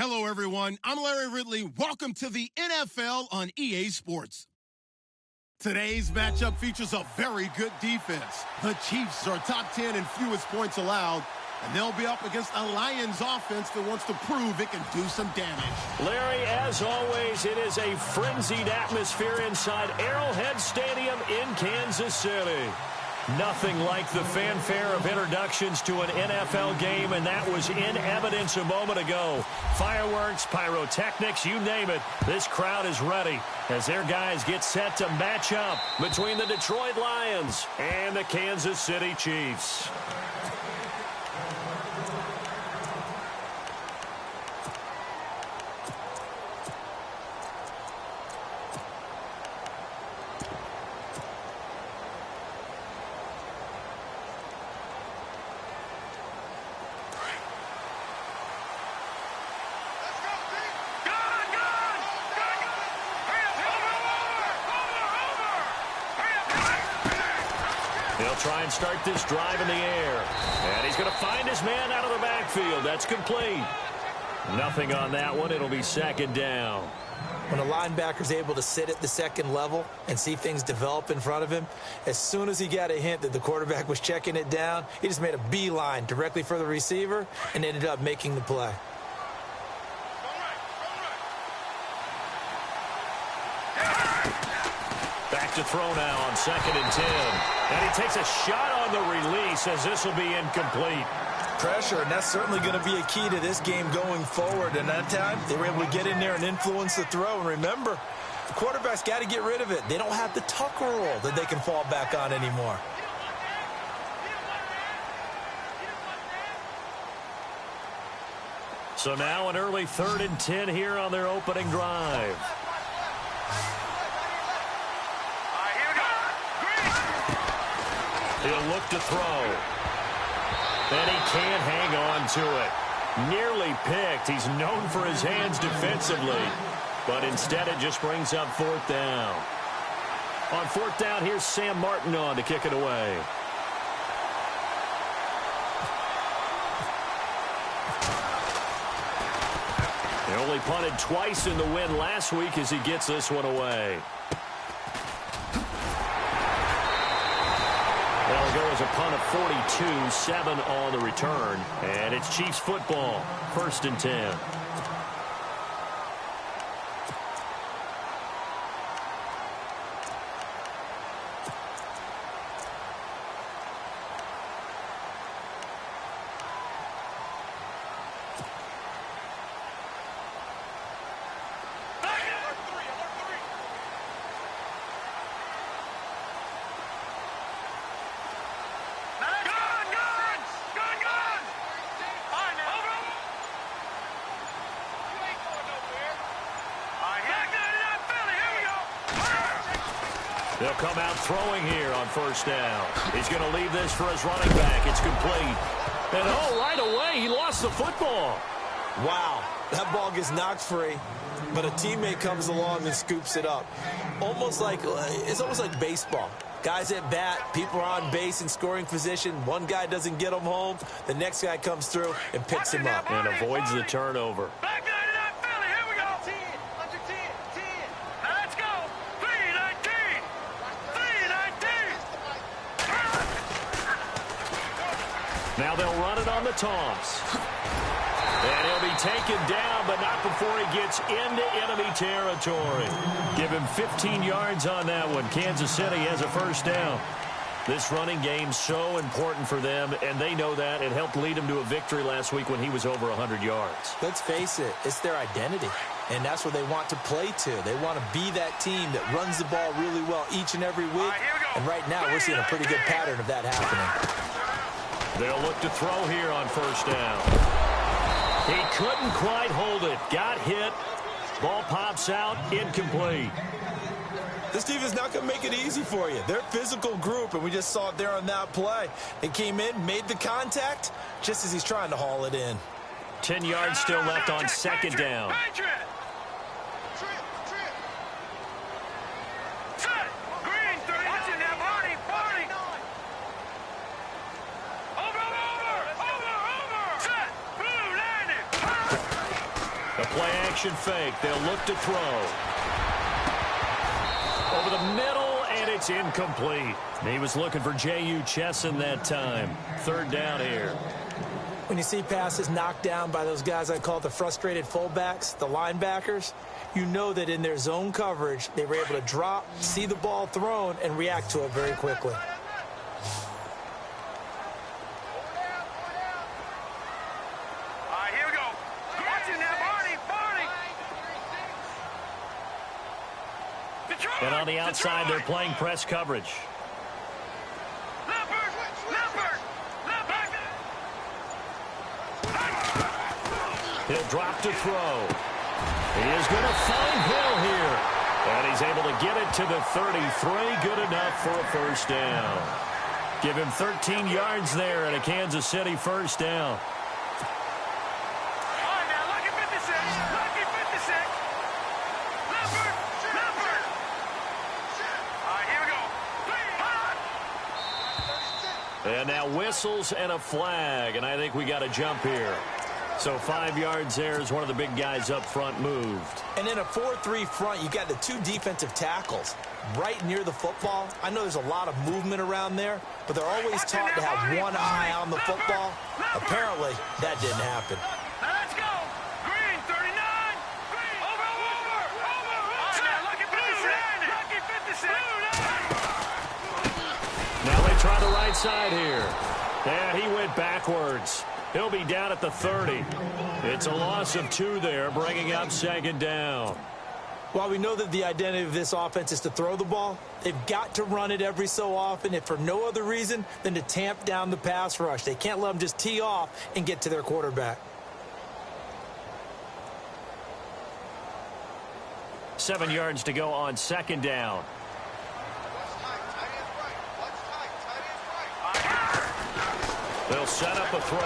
Hello, everyone. I'm Larry Ridley. Welcome to the NFL on EA Sports. Today's matchup features a very good defense. The Chiefs are top 10 in fewest points allowed, and they'll be up against a Lions offense that wants to prove it can do some damage. Larry, as always, it is a frenzied atmosphere inside Arrowhead Stadium in Kansas City. Nothing like the fanfare of introductions to an NFL game, and that was in evidence a moment ago. Fireworks, pyrotechnics, you name it. This crowd is ready as their guys get set to match up between the Detroit Lions and the Kansas City Chiefs. He'll try and start this drive in the air. And he's going to find his man out of the backfield. That's complete. Nothing on that one. It'll be second down. When a linebacker's able to sit at the second level and see things develop in front of him, as soon as he got a hint that the quarterback was checking it down, he just made a beeline directly for the receiver and ended up making the play. Back to throw now on 2nd and 10. And he takes a shot on the release as this will be incomplete. Pressure, and that's certainly going to be a key to this game going forward. And that time, they were able to get in there and influence the throw. And remember, the quarterback's got to get rid of it. They don't have the tuck roll that they can fall back on anymore. So now an early 3rd and 10 here on their opening drive. He'll look to throw. And he can't hang on to it. Nearly picked. He's known for his hands defensively. But instead it just brings up 4th down. On 4th down, here's Sam Martin on to kick it away. He only punted twice in the win last week as he gets this one away. That'll go as a punt of 42, 7 on the return. And it's Chiefs football, 1st and 10. They'll come out throwing here on 1st down. He's going to leave this for his running back. It's complete. And right away, he lost the football. Wow, that ball gets knocked free, but a teammate comes along and scoops it up. It's almost like baseball. Guys at bat, people are on base in scoring position. One guy doesn't get him home. The next guy comes through and picks him up. And avoids the turnover. Now they'll run it on the toss. And he'll be taken down, but not before he gets into enemy territory. Give him 15 yards on that one. Kansas City has a 1st down. This running game's so important for them, and they know that. It helped lead them to a victory last week when he was over 100 yards. Let's face it, it's their identity, and that's what they want to play to. They want to be that team that runs the ball really well each and every week, and right now we're seeing a pretty good pattern of that happening. They'll look to throw here on 1st down. He couldn't quite hold it. Got hit. Ball pops out. Incomplete. This team is not going to make it easy for you. They're a physical group, and we just saw it there on that play. They came in, made the contact, just as he's trying to haul it in. 10 yards still left on 2nd down. play-action fake. They'll look to throw. Over the middle, and it's incomplete. He was looking for J.U. Chesson that time. Third down here. When you see passes knocked down by those guys I call the frustrated fullbacks, the linebackers, you know that in their zone coverage, they were able to drop, see the ball thrown, and react to it very quickly. And on the outside, they're playing press coverage. He'll drop to throw. He is going to find Hill here. And he's able to get it to the 33. Good enough for a first down. Give him 13 yards there and a Kansas City first down. And now whistles and a flag, and I think we got a jump here. So 5 yards there as one of the big guys up front moved. And in a 4-3 front, you got the two defensive tackles right near the football. I know there's a lot of movement around there, but they're always taught to have one eye on the football. Apparently, that didn't happen. Let's go. Green, 39. Green. Over. Lucky 56. Now they try the right side here. And he went backwards. He'll be down at the 30. It's a loss of 2 there, bringing up second down. While we know that the identity of this offense is to throw the ball, they've got to run it every so often, if for no other reason than to tamp down the pass rush. They can't let them just tee off and get to their quarterback. 7 yards to go on second down. They'll set up a throw.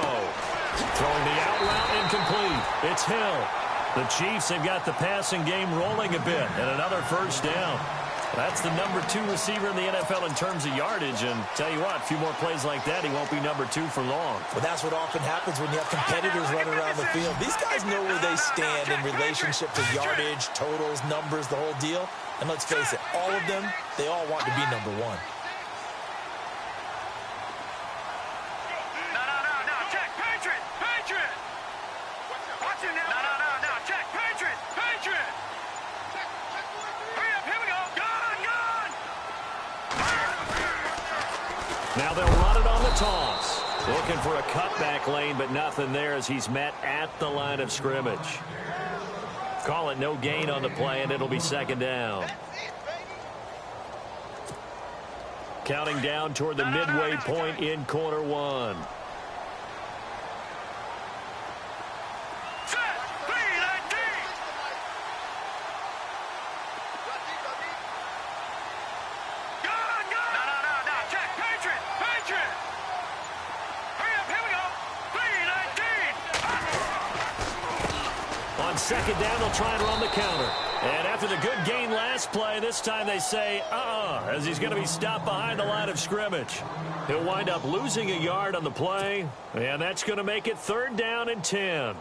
Throwing the out route incomplete. It's Hill. The Chiefs have got the passing game rolling a bit, and another first down. That's the number 2 receiver in the NFL in terms of yardage, and tell you what, a few more plays like that, he won't be number 2 for long. Well, that's what often happens when you have competitors running around the field. These guys know where they stand in relationship to yardage, totals, numbers, the whole deal. And let's face it, all of them, they all want to be number 1. Now they'll run it on the toss. Looking for a cutback lane, but nothing there as he's met at the line of scrimmage. Call it no gain on the play, and it'll be second down. Counting down toward the midway point in quarter 1. Second down, they'll try and run the counter. And after the good gain last play, this time they say, as he's going to be stopped behind the line of scrimmage. He'll wind up losing a yard on the play, and that's going to make it third down and 10.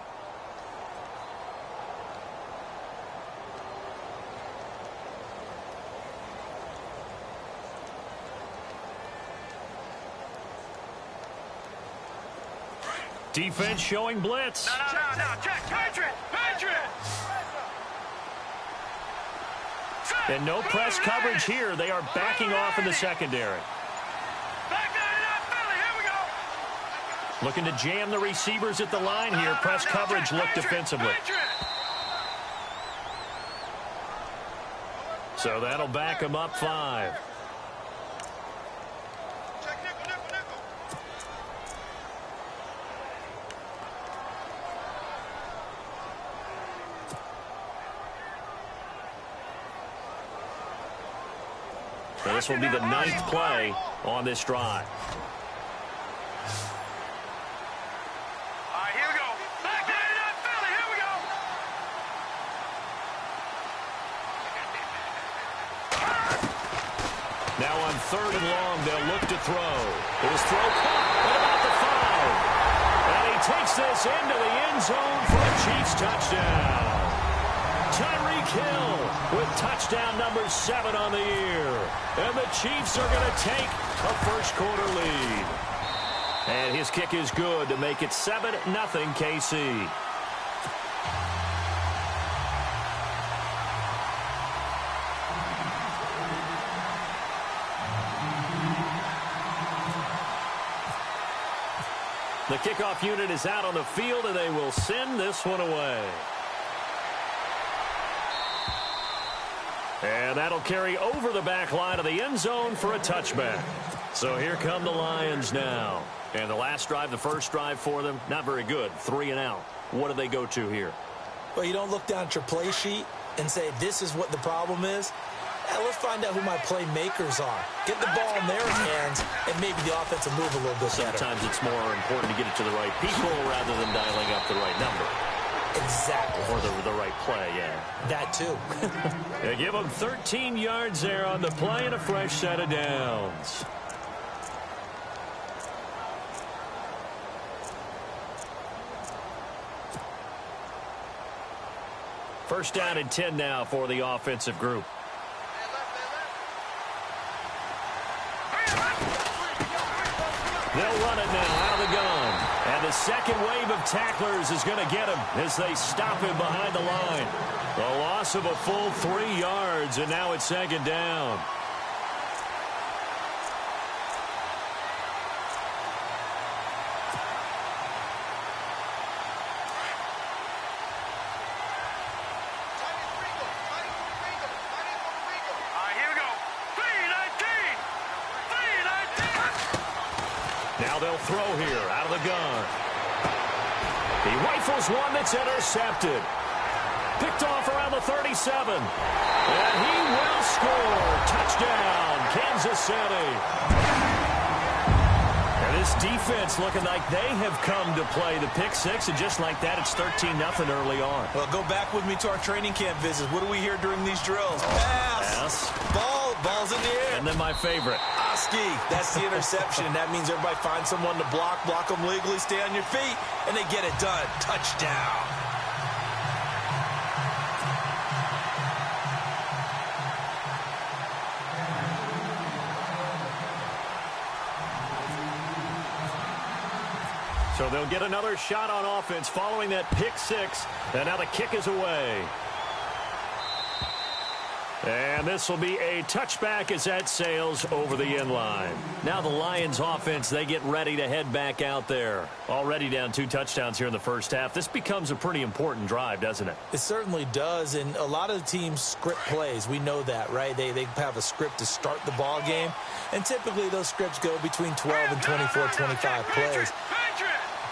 Defense showing blitz. No. Check. Patriot. And no press coverage here. They are backing off in the secondary. Looking to jam the receivers at the line here. Press coverage look defensively. So that'll back them up 5. This will be the 9th play on this drive. All right, here we go. Back there in that Philly. Here we go. Now on 3rd and long, they'll look to throw. His throw caught at about the 5. And he takes this into the end zone for a Chiefs touchdown. Tyreek Hill with touchdown number 7 on the year. And the Chiefs are going to take a first-quarter lead. And his kick is good to make it 7-0 KC. The kickoff unit is out on the field, and they will send this one away. And that'll carry over the back line of the end zone for a touchback. So here come the Lions now. And the last drive, the first drive for them, not very good. 3 and out. What do they go to here? Well, you don't look down at your play sheet and say, this is what the problem is. Let's find out who my playmakers are. Get the ball in their hands, and maybe the offense will move a little bit better. Sometimes it's more important to get it to the right people rather than dialing up the right number. Exactly. Or the right play, yeah. That too. They give them 13 yards there on the play and a fresh set of downs. First down and 10 now for the offensive group. They'll run it now out of the gun. And the second wave of tacklers is going to get him as they stop him behind the line. A loss of a full 3 yards, and now it's second down. Now they'll throw here out of the gun. He rifles one that's intercepted. Picked off around the 37. And he will score. Touchdown, Kansas City. And this defense looking like they have come to play the pick six, and just like that, it's 13-0 early on. Well, go back with me to our training camp visits. What do we hear during these drills? Pass. Ball's in the air. And then my favorite. Oski. That's the interception. That means everybody finds someone to block them legally, stay on your feet, and they get it done. Touchdown. So they'll get another shot on offense following that pick six, and now the kick is away. And this will be a touchback as that sails over the end line. Now the Lions offense, they get ready to head back out there. Already down 2 touchdowns here in the first half. This becomes a pretty important drive, doesn't it? It certainly does, and a lot of the teams script plays. We know that, right? They have a script to start the ball game, and typically those scripts go between 12 and 24, 25 plays.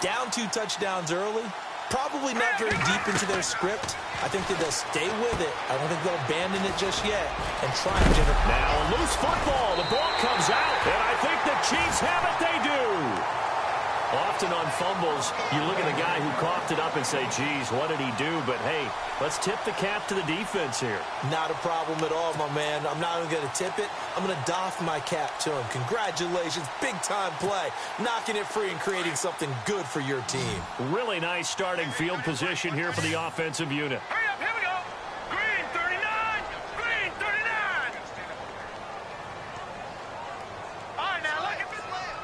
Down 2 touchdowns early, probably not very deep into their script. I think that they'll stay with it. I don't think they'll abandon it just yet and try and generate. Now a loose football. The ball comes out, and I think the Chiefs have it. They do. Often on fumbles, you look at the guy who coughed it up and say, geez, what did he do? But, hey, let's tip the cap to the defense here. Not a problem at all, my man. I'm not even going to tip it. I'm going to doff my cap to him. Congratulations. Big-time play. Knocking it free and creating something good for your team. Really nice starting field position here for the offensive unit. Hurry up, here we go. Green 39. Green 39. All right, now look at this land.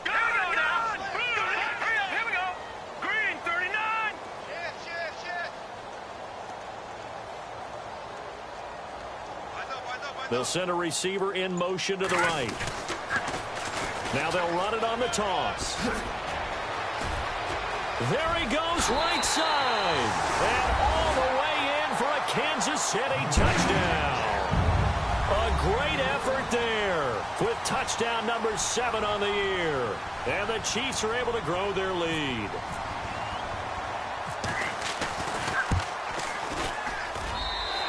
Go now. Hurry up, here we go. Green 39. Shit. They'll send a receiver in motion to the right. Now they'll run it on the toss. There he goes, right side. And all the way in for a Kansas City touchdown. A great effort there with touchdown number 7 on the year. And the Chiefs are able to grow their lead.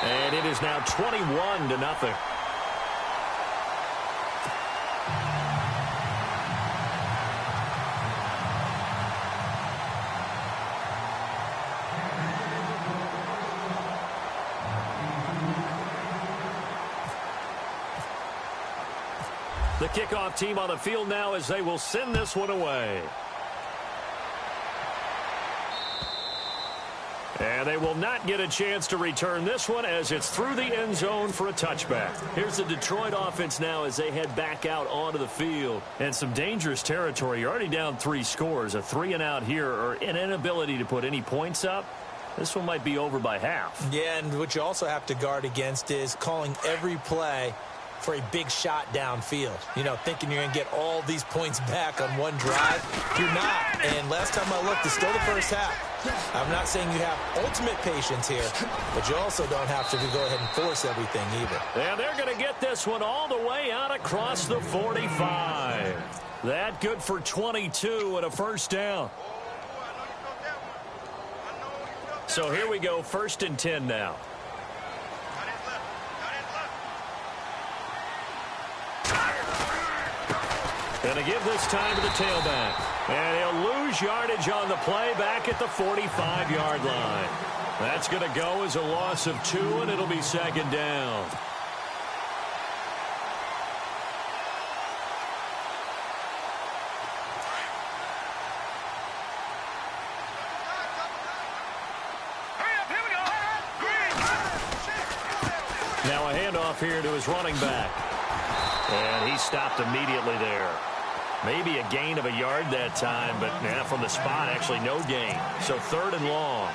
And it is now 21-0. The kickoff team on the field now as they will send this one away. And they will not get a chance to return this one as it's through the end zone for a touchback. Here's the Detroit offense now as they head back out onto the field. And some dangerous territory. You're already down 3 scores. A 3-and-out here or an inability to put any points up. This one might be over by half. Yeah, and what you also have to guard against is calling every play for a big shot downfield. You know, thinking you're going to get all these points back on one drive. You're not. And last time I looked, it's still the first half. I'm not saying you have ultimate patience here, but you also don't have to go ahead and force everything either. And they're going to get this one all the way out across the 45. That good for 22 and a first down. So here we go, 1st and 10 now. Going to give this time to the tailback. And he'll lose yardage on the play back at the 45-yard line. That's going to go as a loss of 2, and it'll be 2nd down. Now a handoff here to his running back. And he stopped immediately there. Maybe a gain of a yard that time, but from the spot, actually no gain. So 3rd and long.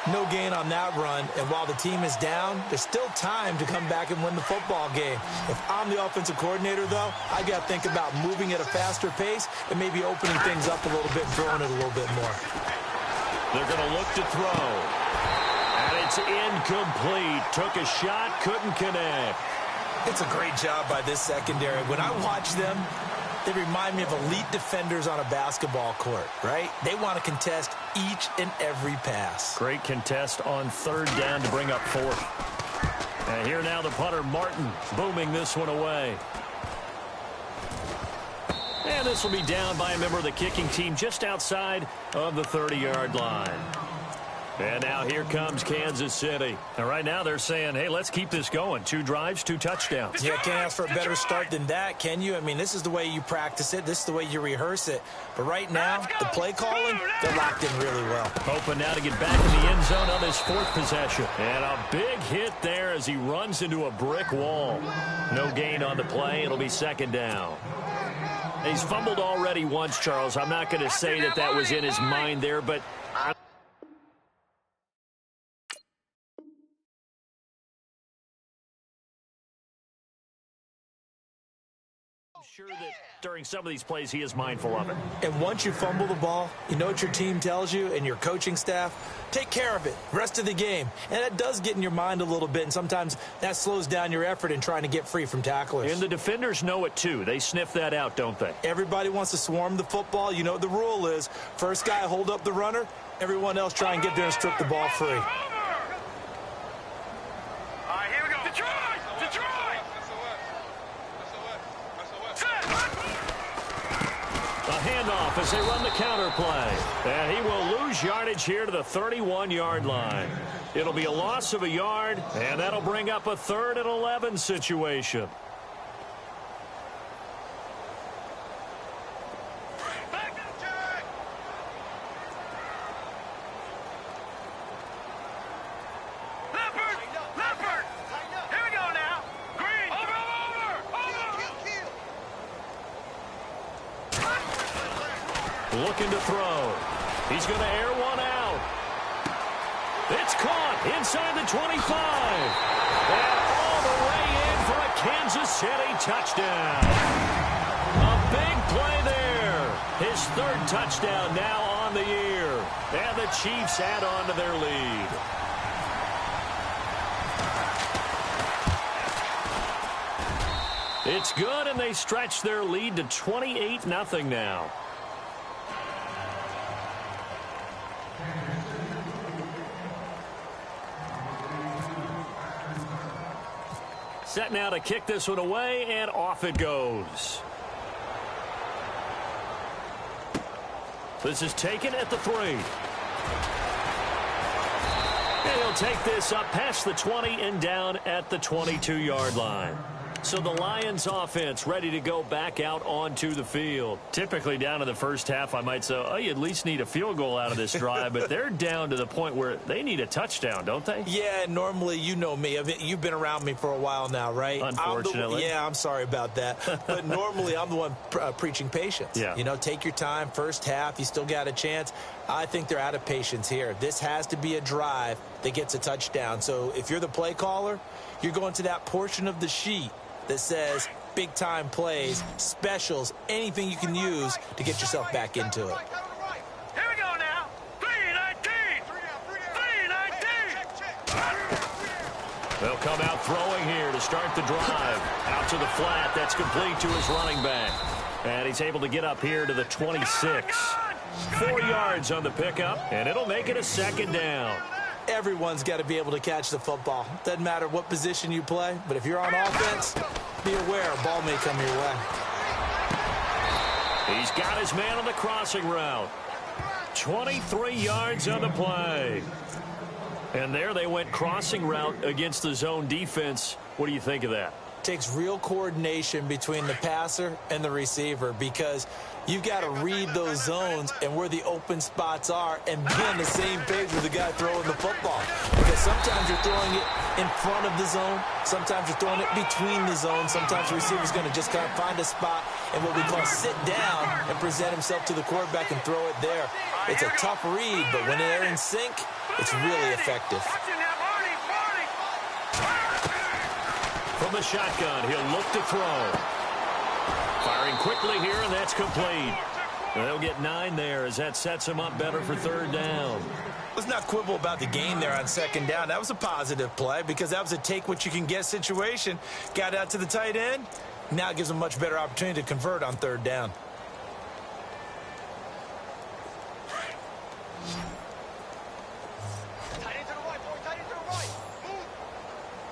No gain on that run, and while the team is down, there's still time to come back and win the football game. If I'm the offensive coordinator, though, I got to think about moving at a faster pace and maybe opening things up a little bit and throwing it a little bit more. They're going to look to throw. And it's incomplete. Took a shot, couldn't connect. It's a great job by this secondary. When I watch them, they remind me of elite defenders on a basketball court, right? They want to contest each and every pass. Great contest on 3rd down to bring up 4th. And here now the punter, Martin, booming this one away. And this will be down by a member of the kicking team just outside of the 30-yard line. And now here comes Kansas City. And right now they're saying, hey, let's keep this going. 2 drives, 2 touchdowns. Yeah, can't ask for a better start than that, can you? I mean, this is the way you practice it. This is the way you rehearse it. But right now, the play calling, they're locked in really well. Hoping now to get back in the end zone on this 4th possession. And a big hit there as he runs into a brick wall. No gain on the play. It'll be 2nd down. He's fumbled already once, Charles. I'm not going to say that that was in his mind there, but sure that during some of these plays he is mindful of it. And once you fumble the ball, you know what your team tells you and your coaching staff? Take care of it. Rest of the game. And that does get in your mind a little bit, and sometimes that slows down your effort in trying to get free from tacklers. And the defenders know it too. They sniff that out, don't they? Everybody wants to swarm the football. You know what the rule is. First guy hold up the runner. Everyone else try and get there and strip the ball free. All right, here we go. Detroit! A handoff as they run the counter play. And he will lose yardage here to the 31-yard line. It'll be a loss of a yard, and that'll bring up a 3rd and 11 situation. Looking to throw. He's going to air one out. It's caught inside the 25. And all the way in for a Kansas City touchdown. A big play there. His 3rd touchdown now on the year. And the Chiefs add on to their lead. It's good, and they stretch their lead to 28-0 now. Set now to kick this one away, and off it goes. This is taken at the 3. And he'll take this up past the 20 and down at the 22-yard line. So the Lions offense ready to go back out onto the field. Typically down in the first half, I might say, oh, you at least need a field goal out of this drive, but they're down to the point where they need a touchdown, don't they? Yeah, normally, you know me. You've been around me for a while now, right? Unfortunately. I'm sorry about that. But normally, I'm the one preaching patience. Yeah. You know, take your time. First half, you still got a chance. I think they're out of patience here. This has to be a drive that gets a touchdown. So if you're the play caller, you're going to that portion of the sheet that says big-time plays, specials, anything you can use to get yourself back into it. Here we go now. 319. 319. They'll come out throwing here to start the drive. Out to the flat. That's complete to his running back. And he's able to get up here to the 26. 4 yards on the pickup, and it'll make it a second down. Everyone's got to be able to catch the football. Doesn't matter what position you play, but if you're on offense, be aware a ball may come your way. He's got his man on the crossing route. 23 yards on the play. And there they went crossing route against the zone defense. What do you think of that? Takes real coordination between the passer and the receiver because you've got to read those zones and where the open spots are and be on the same page with the guy throwing the football. Because sometimes you're throwing it in front of the zone. Sometimes you're throwing it between the zones. Sometimes the receiver's going to just kind of find a spot and what we call sit down and present himself to the quarterback and throw it there. It's a tough read, but when they're in sync, it's really effective. From the shotgun, he'll look to throw. Firing quickly here, and that's complete. They'll get 9 there as that sets him up better for third down. Let's not quibble about the gain there on second down. That was a positive play because that was a take-what-you-can-get situation. Got out to the tight end. Now it gives him a much better opportunity to convert on third down.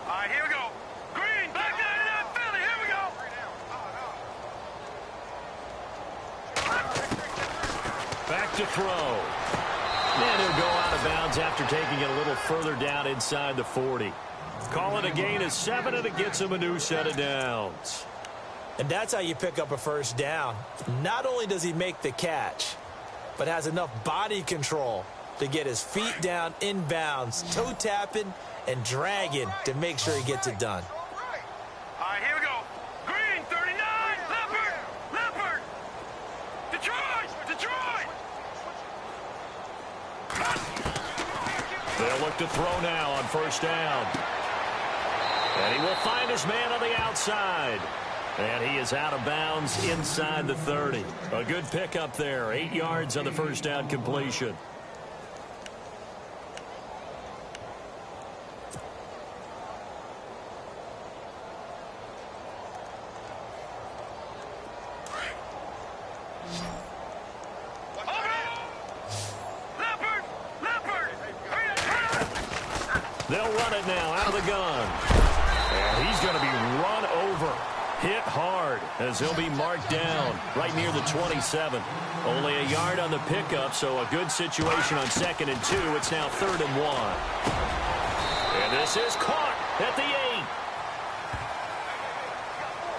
All right, here we go. Green, back 99 Philly. Here we go. Back to throw. And he'll go out of bounds after taking it a little further down inside the 40. Call it a gain of 7, and it gets him a new set of downs. And that's how you pick up a first down. Not only does he make the catch, but has enough body control to get his feet down in bounds, toe tapping and dragging to make sure he gets it done. All right, here we go. Green, 39. Leopard. Detroit. They'll look to throw now on first down. And he will find his man on the outside. And he is out of bounds inside the 30. A good pickup there. 8 yards on the first down completion. They'll run it now out of the gun. And he's going to be run over. Hit hard as he'll be marked down right near the 27. Only a yard on the pickup, so a good situation on 2nd and 2. It's now 3rd and 1. And this is caught at the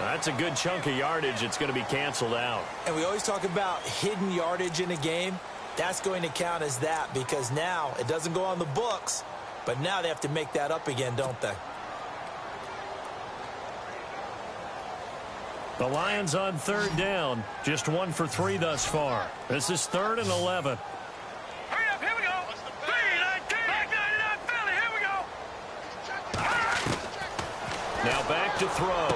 8. That's a good chunk of yardage. It's going to be canceled out. And we always talk about hidden yardage in a game. That's going to count as that because now it doesn't go on the books, but now they have to make that up again, don't they? The Lions on 3rd down. Just 1 for 3 thus far. This is 3rd and 11. Hurry up, here we go. 319. Back 99 Philly. Here we go. Now back to throw.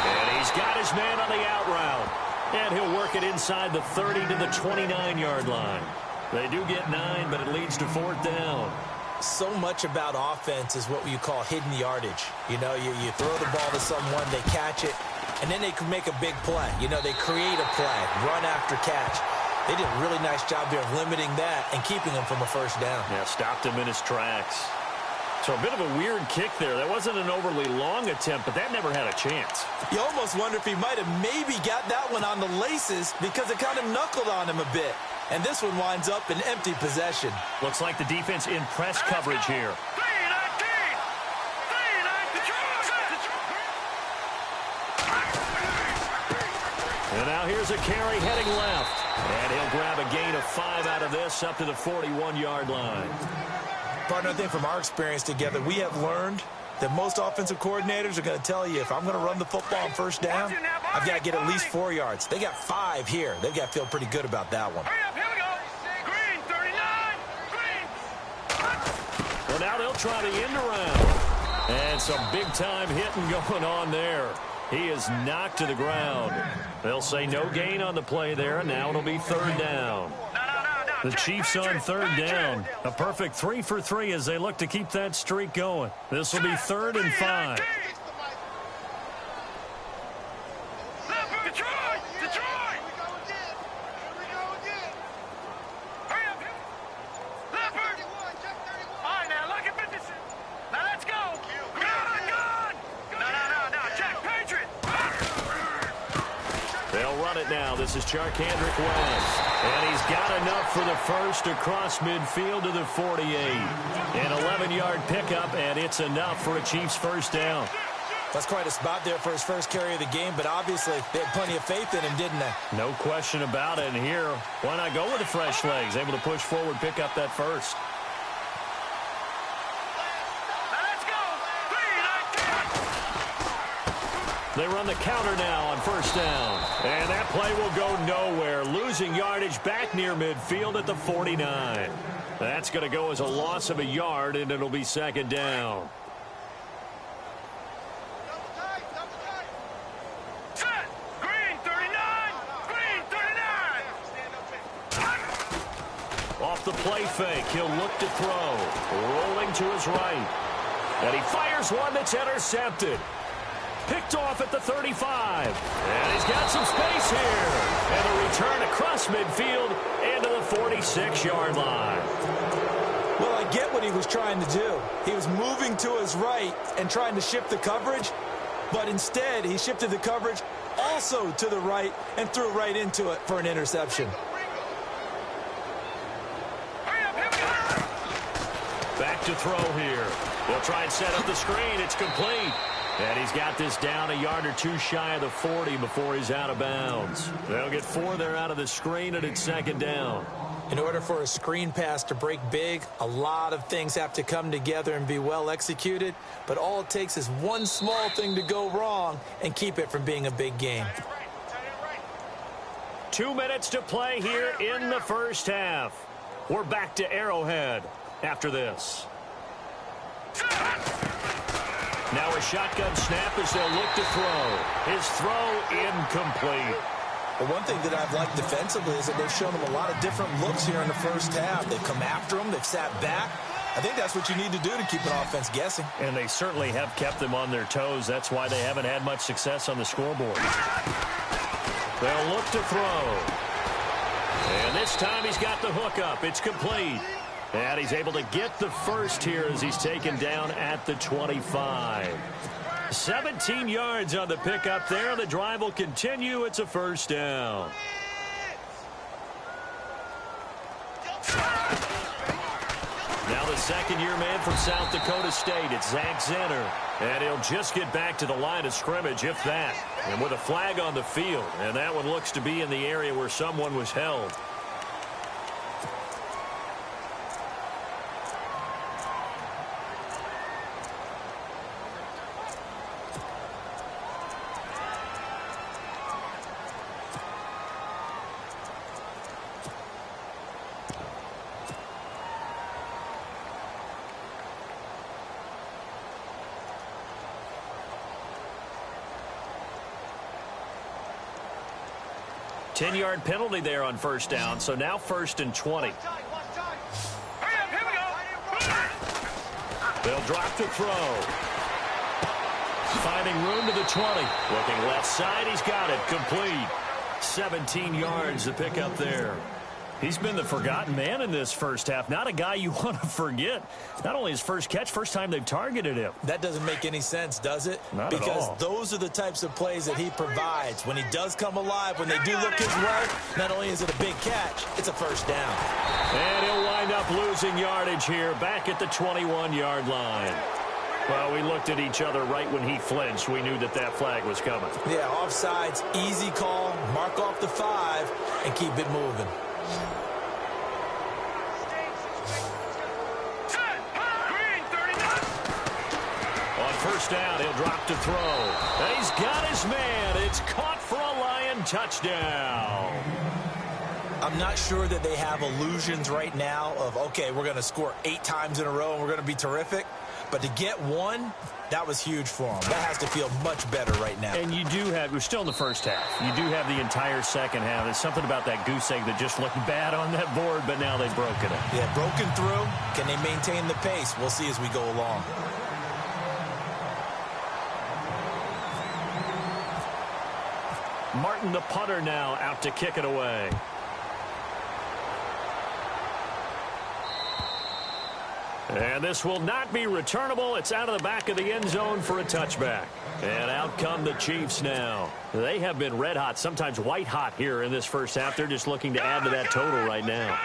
And he's got his man on the out route. And he'll work it inside the 30 to the 29-yard line. They do get 9, but it leads to 4th down. So much about offense is what you call hidden yardage. You know, you throw the ball to someone, they catch it, and then they can make a big play. You know, they create a play, run after catch. They did a really nice job here of limiting that and keeping him from a first down. Yeah, stopped him in his tracks. So a bit of a weird kick there. That wasn't an overly long attempt, but that never had a chance. You almost wonder if he might have maybe got that one on the laces because it kind of knuckled on him a bit. And this one winds up in empty possession. Looks like the defense in press coverage here. And now here's a carry heading left. And he'll grab a gain of 5 out of this up to the 41-yard line. Partner, I think from our experience together, we have learned that most offensive coordinators are going to tell you, if I'm going to run the football on first down, I've got to get at least 4 yards. They got 5 here. They've got to feel pretty good about that one. Hurry up, here we go. Green, 39. Green. Well, now they'll try the end around. And some big-time hitting going on there. He is knocked to the ground. They'll say no gain on the play there, and now it'll be third down. The Chiefs on third down. A perfect 3 for 3 as they look to keep that streak going. This will be 3rd and 5. Detroit! Detroit! Here we go again. Hurry up. Leopard. All right, now look at 56. Now let's go. Gun! No. Check, Patriot. They'll run it now. This is Charkandrick West. And he's got enough for the first across midfield to the 48. An 11-yard pickup, and it's enough for a Chiefs first down. That's quite a spot there for his first carry of the game, but obviously they had plenty of faith in him, didn't they? No question about it. And here, why not go with the fresh legs? Able to push forward, pick up that first. They run the counter now on first down. And that play will go nowhere. Losing yardage back near midfield at the 49. That's going to go as a loss of a yard, and it'll be second down. Set. Green, 39. Green, 39. Off the play fake, he'll look to throw. Rolling to his right. And he fires one that's intercepted. Picked off at the 35. And he's got some space here. And a return across midfield into the 46-yard line. Well, I get what he was trying to do. He was moving to his right and trying to shift the coverage, but instead he shifted the coverage also to the right and threw right into it for an interception. Back to throw here. They'll try and set up the screen. It's complete. And he's got this down a yard or two shy of the 40 before he's out of bounds. They'll get 4 there out of the screen, and it's second down. In order for a screen pass to break big, a lot of things have to come together and be well executed. But all it takes is one small thing to go wrong and keep it from being a big game. 2 minutes to play here in the first half. We're back to Arrowhead after this. Now a shotgun snap as they'll look to throw. His throw incomplete. Well, one thing that I've liked defensively is that they've shown him a lot of different looks here in the first half. They've come after him. They've sat back. I think that's what you need to do to keep an offense guessing. And they certainly have kept them on their toes. That's why they haven't had much success on the scoreboard. They'll look to throw. And this time he's got the hook up. It's complete. And he's able to get the first here as he's taken down at the 25. 17 yards on the pickup there. The drive will continue. It's a first down. Now the second-year man from South Dakota State. It's Zach Zenner. And he'll just get back to the line of scrimmage, if that. And with a flag on the field. And that one looks to be in the area where someone was held. Ten-yard penalty there on first down, so now 1st and 20. They'll drop to throw. Finding room to the 20. Looking left side, he's got it. Complete. 17 yards to pick up there. He's been the forgotten man in this first half. Not a guy you want to forget. Not only his first catch, first time they've targeted him. That doesn't make any sense, does it? Not at all. Because those are the types of plays that he provides. When he does come alive, when they do look his way, not only is it a big catch, it's a first down. And he'll wind up losing yardage here back at the 21-yard line. Well, we looked at each other right when he flinched. We knew that that flag was coming. Yeah, offsides, easy call, mark off the 5, and keep it moving. On first down, he'll drop to throw. And he's got his man. It's caught for a Lion touchdown. I'm not sure that they have illusions right now of, okay, we're going to score 8 times in a row and we're going to be terrific. But to get one, that was huge for them. That has to feel much better right now. And you do have, we're still in the first half. You do have the entire second half. There's something about that goose egg that just looked bad on that board, but now they've broken it. Yeah, broken through. Can they maintain the pace? We'll see as we go along. Martin, the punter, now out to kick it away. And this will not be returnable. It's out of the back of the end zone for a touchback. And out come the Chiefs now. They have been red hot, sometimes white hot here in this first half. They're just looking to add to that total right now.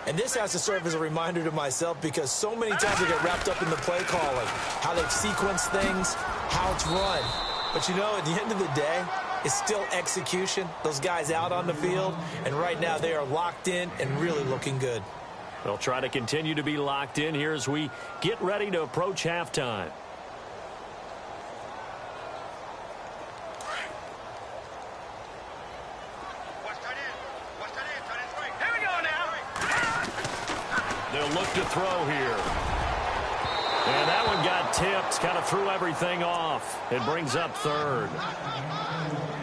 And this has to serve as a reminder to myself because so many times I get wrapped up in the play calling, how they've sequenced things, how it's run. But, you know, at the end of the day, it's still execution. Those guys out on the field, and right now they are locked in and really looking good. They'll try to continue to be locked in here as we get ready to approach halftime. Here we go now. They'll look to throw here. And that one got tipped, kind of threw everything off. It brings up third.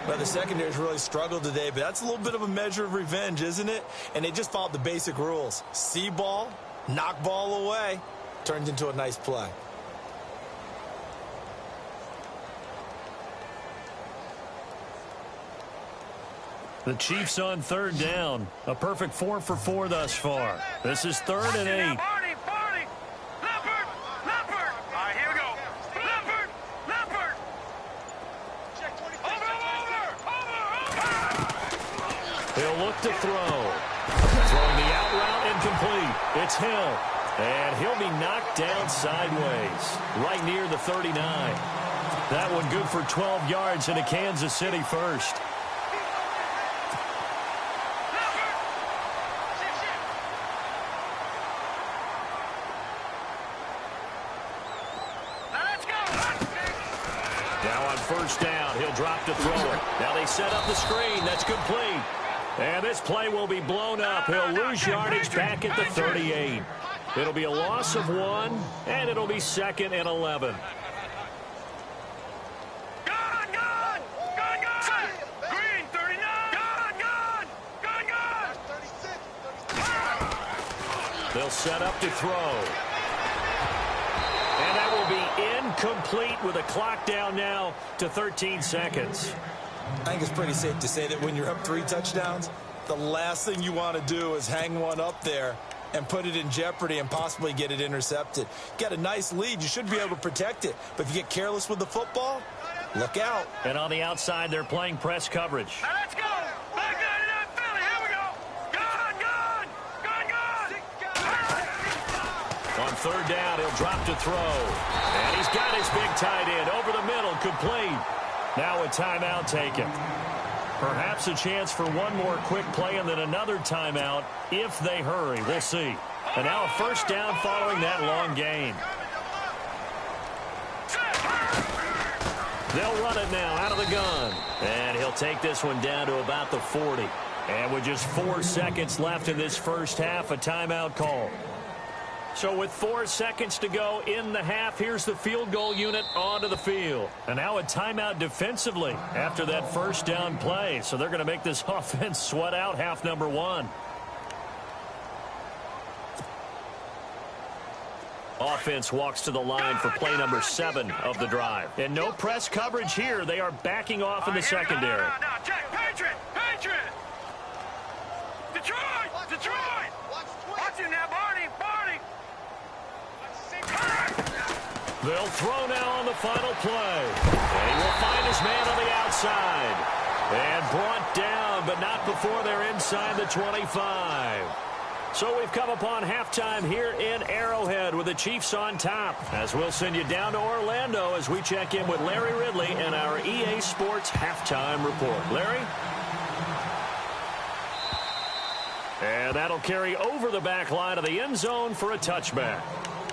Well, the secondary's really struggled today, but that's a little bit of a measure of revenge, isn't it? And they just followed the basic rules. See ball, knock ball away, turned into a nice play. The Chiefs on third down. A perfect 4 for 4 thus far. This is 3rd and 8. He'll look to throw. Throwing the out route incomplete. It's Hill. And he'll be knocked down sideways. Right near the 39. That one good for 12 yards and a Kansas City first. Now on first down, he'll drop to throw it. Now they set up the screen. That's complete. And this play will be blown up. He'll lose yardage back at the 38. It'll be a loss of 1, and it'll be 2nd and 11. Green, 39. They'll set up to throw. And that will be incomplete with a clock down now to 13 seconds. I think it's pretty safe to say that when you're up 3 touchdowns, the last thing you want to do is hang one up there and put it in jeopardy and possibly get it intercepted. Get a nice lead. You should be able to protect it. But if you get careless with the football, look out. And on the outside, they're playing press coverage. Now let's go. Back 99 Philly. Here we go. Gun. On third down, he'll drop to throw. And he's got his big tight end over the middle, complete. Now a timeout taken. Perhaps a chance for one more quick play and then another timeout if they hurry. We'll see. And now a first down following that long gain. They'll run it now out of the gun. And he'll take this one down to about the 40. And with just 4 seconds left in this first half, a timeout call. So with 4 seconds to go in the half, here's the field goal unit onto the field. And now a timeout defensively after that first down play. So they're going to make this offense sweat out half number 1. Offense walks to the line for play number 7 of the drive. And no press coverage here. They are backing off in the secondary. Now, check. Patriot. Detroit. Watch him now, Barney. They'll throw now on the final play. And he will find his man on the outside. And brought down, but not before they're inside the 25. So we've come upon halftime here in Arrowhead with the Chiefs on top. As we'll send you down to Orlando as we check in with Larry Ridley and our EA Sports halftime report. Larry? And that'll carry over the back line of the end zone for a touchback.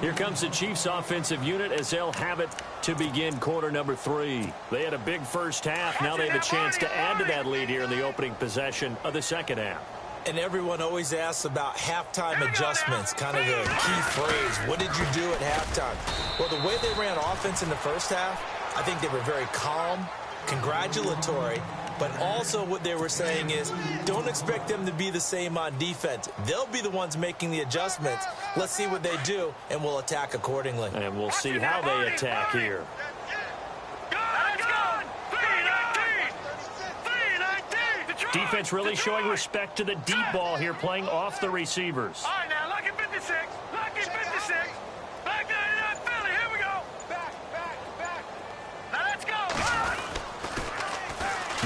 Here comes the Chiefs offensive unit as they'll have it to begin quarter number 3. They had a big first half. Now they have a chance to add to that lead here in the opening possession of the second half. And everyone always asks about halftime adjustments, kind of the key phrase. What did you do at halftime? Well, the way they ran offense in the first half, I think they were very calm, congratulatory, but also what they were saying is don't expect them to be the same on defense. They'll be the ones making the adjustments. Let's see what they do, and we'll attack accordingly. And we'll see how they attack here. Defense really showing respect to the deep ball here, playing off the receivers. All right, now, lucky 56. Lucky 56. Back 99, Philly. Here we go. Back. Now, let's go.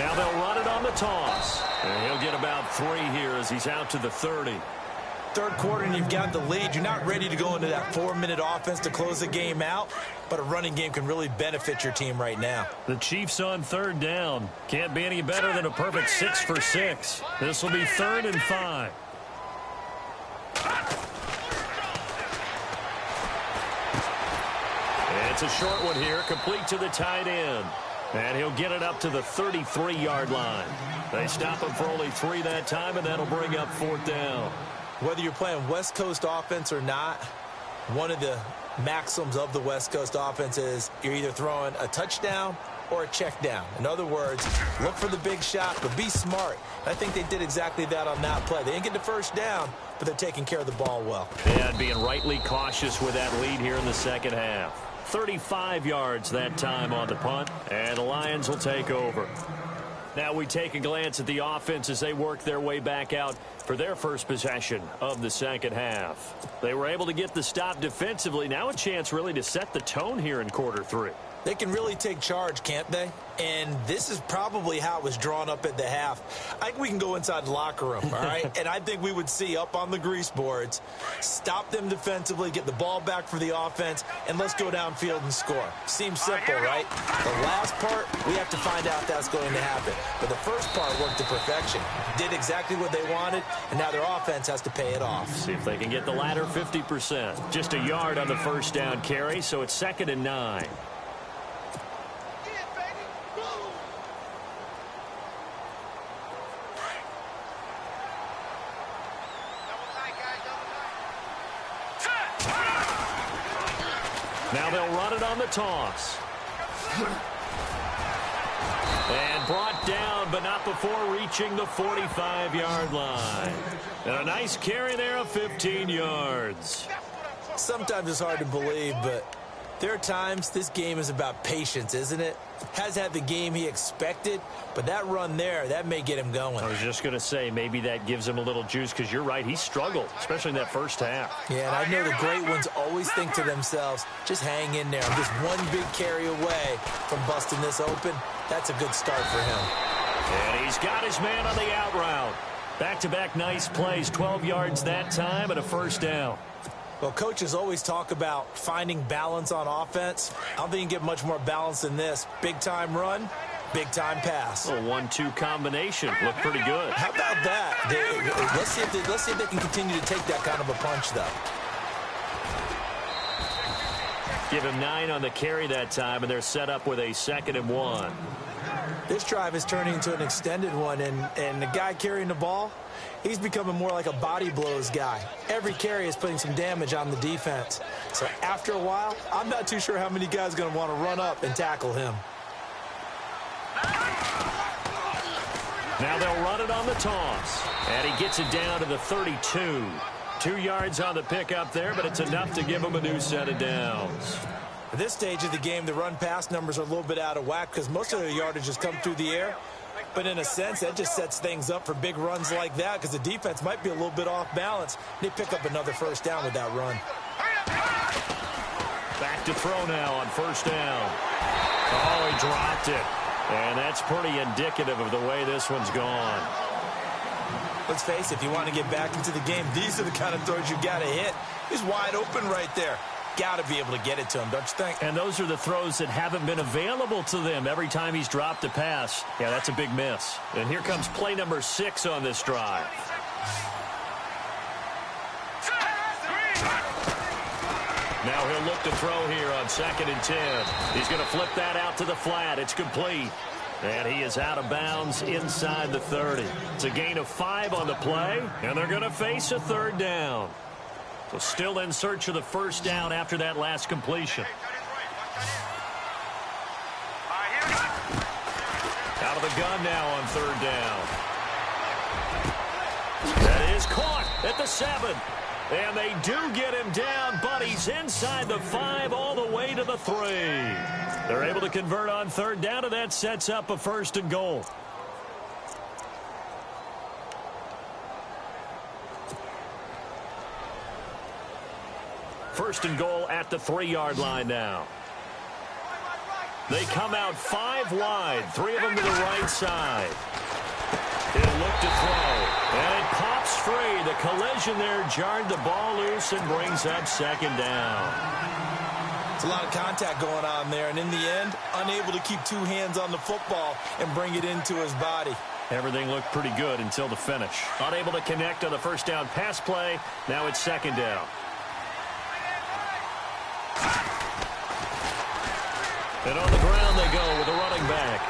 Now they'll run it on the toss. And he'll get about 3 here as he's out to the 30. Third quarter and you've got the lead. You're not ready to go into that 4-minute offense to close the game out, but a running game can really benefit your team right now. The Chiefs on third down. Can't be any better than a perfect 6 for 6. This will be 3rd and 5. It's a short one here, complete to the tight end. And he'll get it up to the 33-yard line. They stop him for only 3 that time, and that'll bring up 4th down. Whether you're playing West Coast offense or not, one of the maxims of the West Coast offense is you're either throwing a touchdown or a check down. In other words, look for the big shot, but be smart. And I think they did exactly that on that play. They didn't get the first down, but they're taking care of the ball well. And being rightly cautious with that lead here in the second half. 35 yards that time on the punt, and the Lions will take over. Now we take a glance at the offense as they work their way back out for their first possession of the second half. They were able to get the stop defensively. Now a chance really to set the tone here in quarter 3. They can really take charge, can't they? And this is probably how it was drawn up at the half. I think we can go inside the locker room, all right? And I think we would see up on the grease boards, stop them defensively, get the ball back for the offense, and let's go downfield and score. Seems simple, right? The last part, we have to find out if that's going to happen. But the first part worked to perfection. Did exactly what they wanted, and now their offense has to pay it off. See if they can get the latter 50%. Just a yard on the first down carry, so it's 2nd and 9. Now they'll run it on the toss. And brought down, but not before reaching the 45-yard line. And a nice carry there of 15 yards. Sometimes it's hard to believe, but there are times this game is about patience, isn't it? Has had the game he expected, but that run there, that may get him going. I was just going to say, maybe that gives him a little juice, because you're right, he struggled, especially in that first half. Yeah, and I know the great ones always think to themselves, just hang in there. I'm just one big carry away from busting this open. That's a good start for him. And he's got his man on the out route. Back-to-back nice plays, 12 yards that time and a first down. Well, coaches always talk about finding balance on offense. I don't think you can get much more balance than this. Big-time run, big-time pass. A 1-2 combination. Looked pretty good. How about that? Let's see if they can continue to take that kind of a punch, though. Give him 9 on the carry that time, and they're set up with a 2nd and 1. This drive is turning into an extended one, and the guy carrying the ball, he's becoming more like a body blows guy. Every carry is putting some damage on the defense. So after a while, I'm not too sure how many guys are going to want to run up and tackle him. Now they'll run it on the toss. And he gets it down to the 32. 2 yards on the pickup there, but it's enough to give him a new set of downs. At this stage of the game, the run-pass numbers are a little bit out of whack because most of the yardage has come through the air. But in a sense, that just sets things up for big runs like that because the defense might be a little bit off balance. They pick up another first down with that run. Back to throw now on first down. Oh, he dropped it. And that's pretty indicative of the way this one's gone. Let's face it, if you want to get back into the game, these are the kind of throws you got to hit. He's wide open right there. Got to be able to get it to him, don't you think? And those are the throws that haven't been available to them every time he's dropped a pass. Yeah, that's a big miss. And here comes play number 6 on this drive. Now he'll look to throw here on 2nd and 10. He's going to flip that out to the flat. It's complete. And he is out of bounds inside the 30. It's a gain of 5 on the play, and they're going to face a 3rd down. So still in search of the 1st down after that last completion. Out of the gun now on 3rd down. That is caught at the 7. And they do get him down, but he's inside the 5 all the way to the 3. They're able to convert on 3rd down, and that sets up a 1st and goal. First and goal at the 3-yard line now. They come out 5 wide, 3 of them to the right side. He'll look to throw, and it pops free. The collision there jarred the ball loose and brings up 2nd down. It's a lot of contact going on there, and in the end, unable to keep 2 hands on the football and bring it into his body. Everything looked pretty good until the finish. Unable to connect on the 1st down pass play. Now it's 2nd down. And on the ground they go with a running back.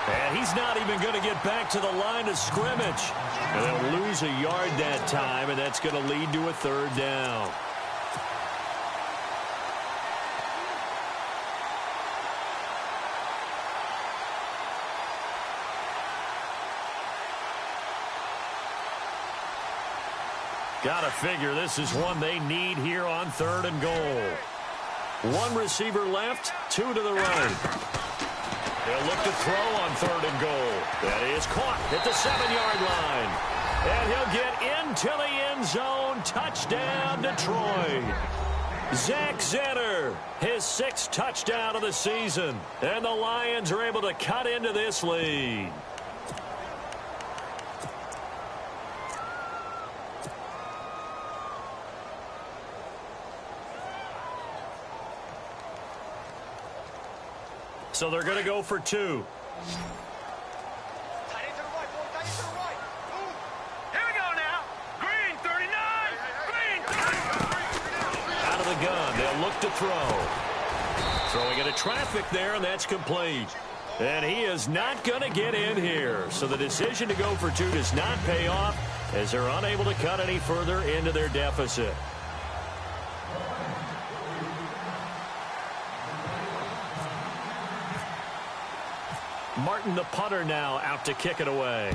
And he's not even going to get back to the line of scrimmage. And they'll lose a yard that time, and that's going to lead to a 3rd down. Got to figure this is one they need here on 3rd and goal. 1 receiver left, 2 to the right. They'll look to throw on 3rd and goal. That is caught at the 7-yard line. And he'll get into the end zone. Touchdown, Detroit. Zach Zenner, his 6th touchdown of the season. And the Lions are able to cut into this lead. So they're going to go for 2. Here we go now. Green 39. Green 39. Out of the gun. They'll look to throw. Throwing into traffic there, and that's complete. And he is not going to get in here. So the decision to go for 2 does not pay off as they're unable to cut any further into their deficit. Martin, the punter, now out to kick it away.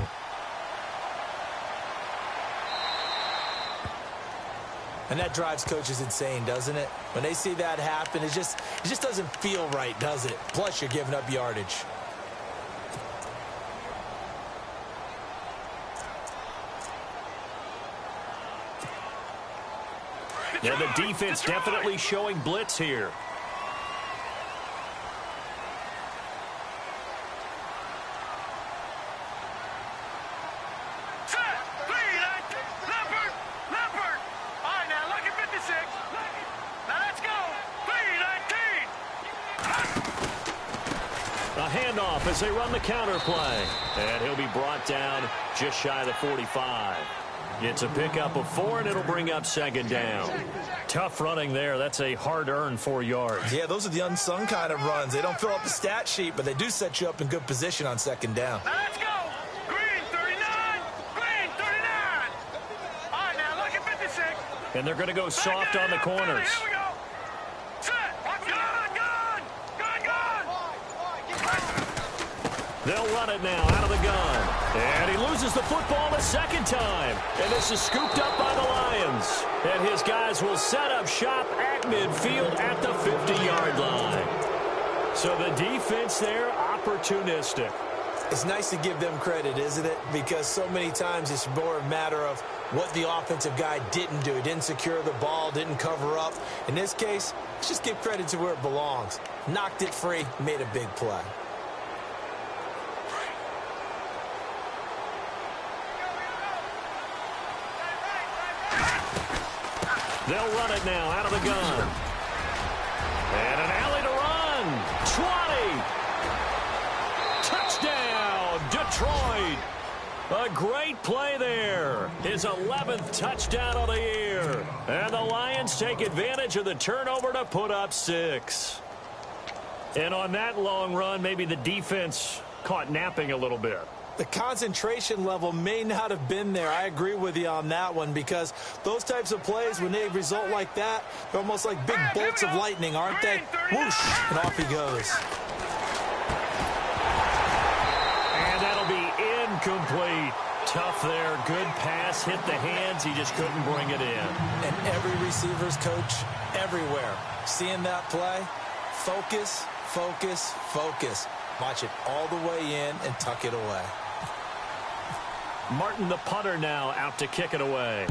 And that drives coaches insane, doesn't it? When they see that happen, it just doesn't feel right, does it? Plus, you're giving up yardage. Yeah, the defense definitely showing blitz here. As they run the counter play. And he'll be brought down just shy of the 45. It's a pickup of 4, and it'll bring up 2nd down. Tough running there. That's a hard-earned 4 yards. Yeah, those are the unsung kind of runs. They don't fill up the stat sheet, but they do set you up in good position on 2nd down. Now let's go. Green 39. Green 39. All right, now look at 56. And they're going to go soft on the corners. Here we go. They'll run it now out of the gun. And he loses the football the 2nd time. And this is scooped up by the Lions. And his guys will set up shop at midfield at the 50-yard line. So the defense there, opportunistic. It's nice to give them credit, isn't it? Because so many times it's more a matter of what the offensive guy didn't do. He didn't secure the ball, didn't cover up. In this case, let's just give credit to where it belongs. Knocked it free, made a big play. They'll run it now out of the gun. And an alley to run. 20. Touchdown, Detroit. A great play there. His 11th touchdown of the year. And the Lions take advantage of the turnover to put up 6. And on that long run, maybe the defense caught napping a little bit. The concentration level may not have been there. I agree with you on that one, because those types of plays, when they result like that, they're almost like big bolts of lightning, aren't they? Whoosh, and off he goes. And that'll be incomplete. Tough there. Good pass. Hit the hands. He just couldn't bring it in. And every receiver's coach everywhere, seeing that play, focus, focus, focus. Watch it all the way in and tuck it away. Martin, the punter, now out to kick it away.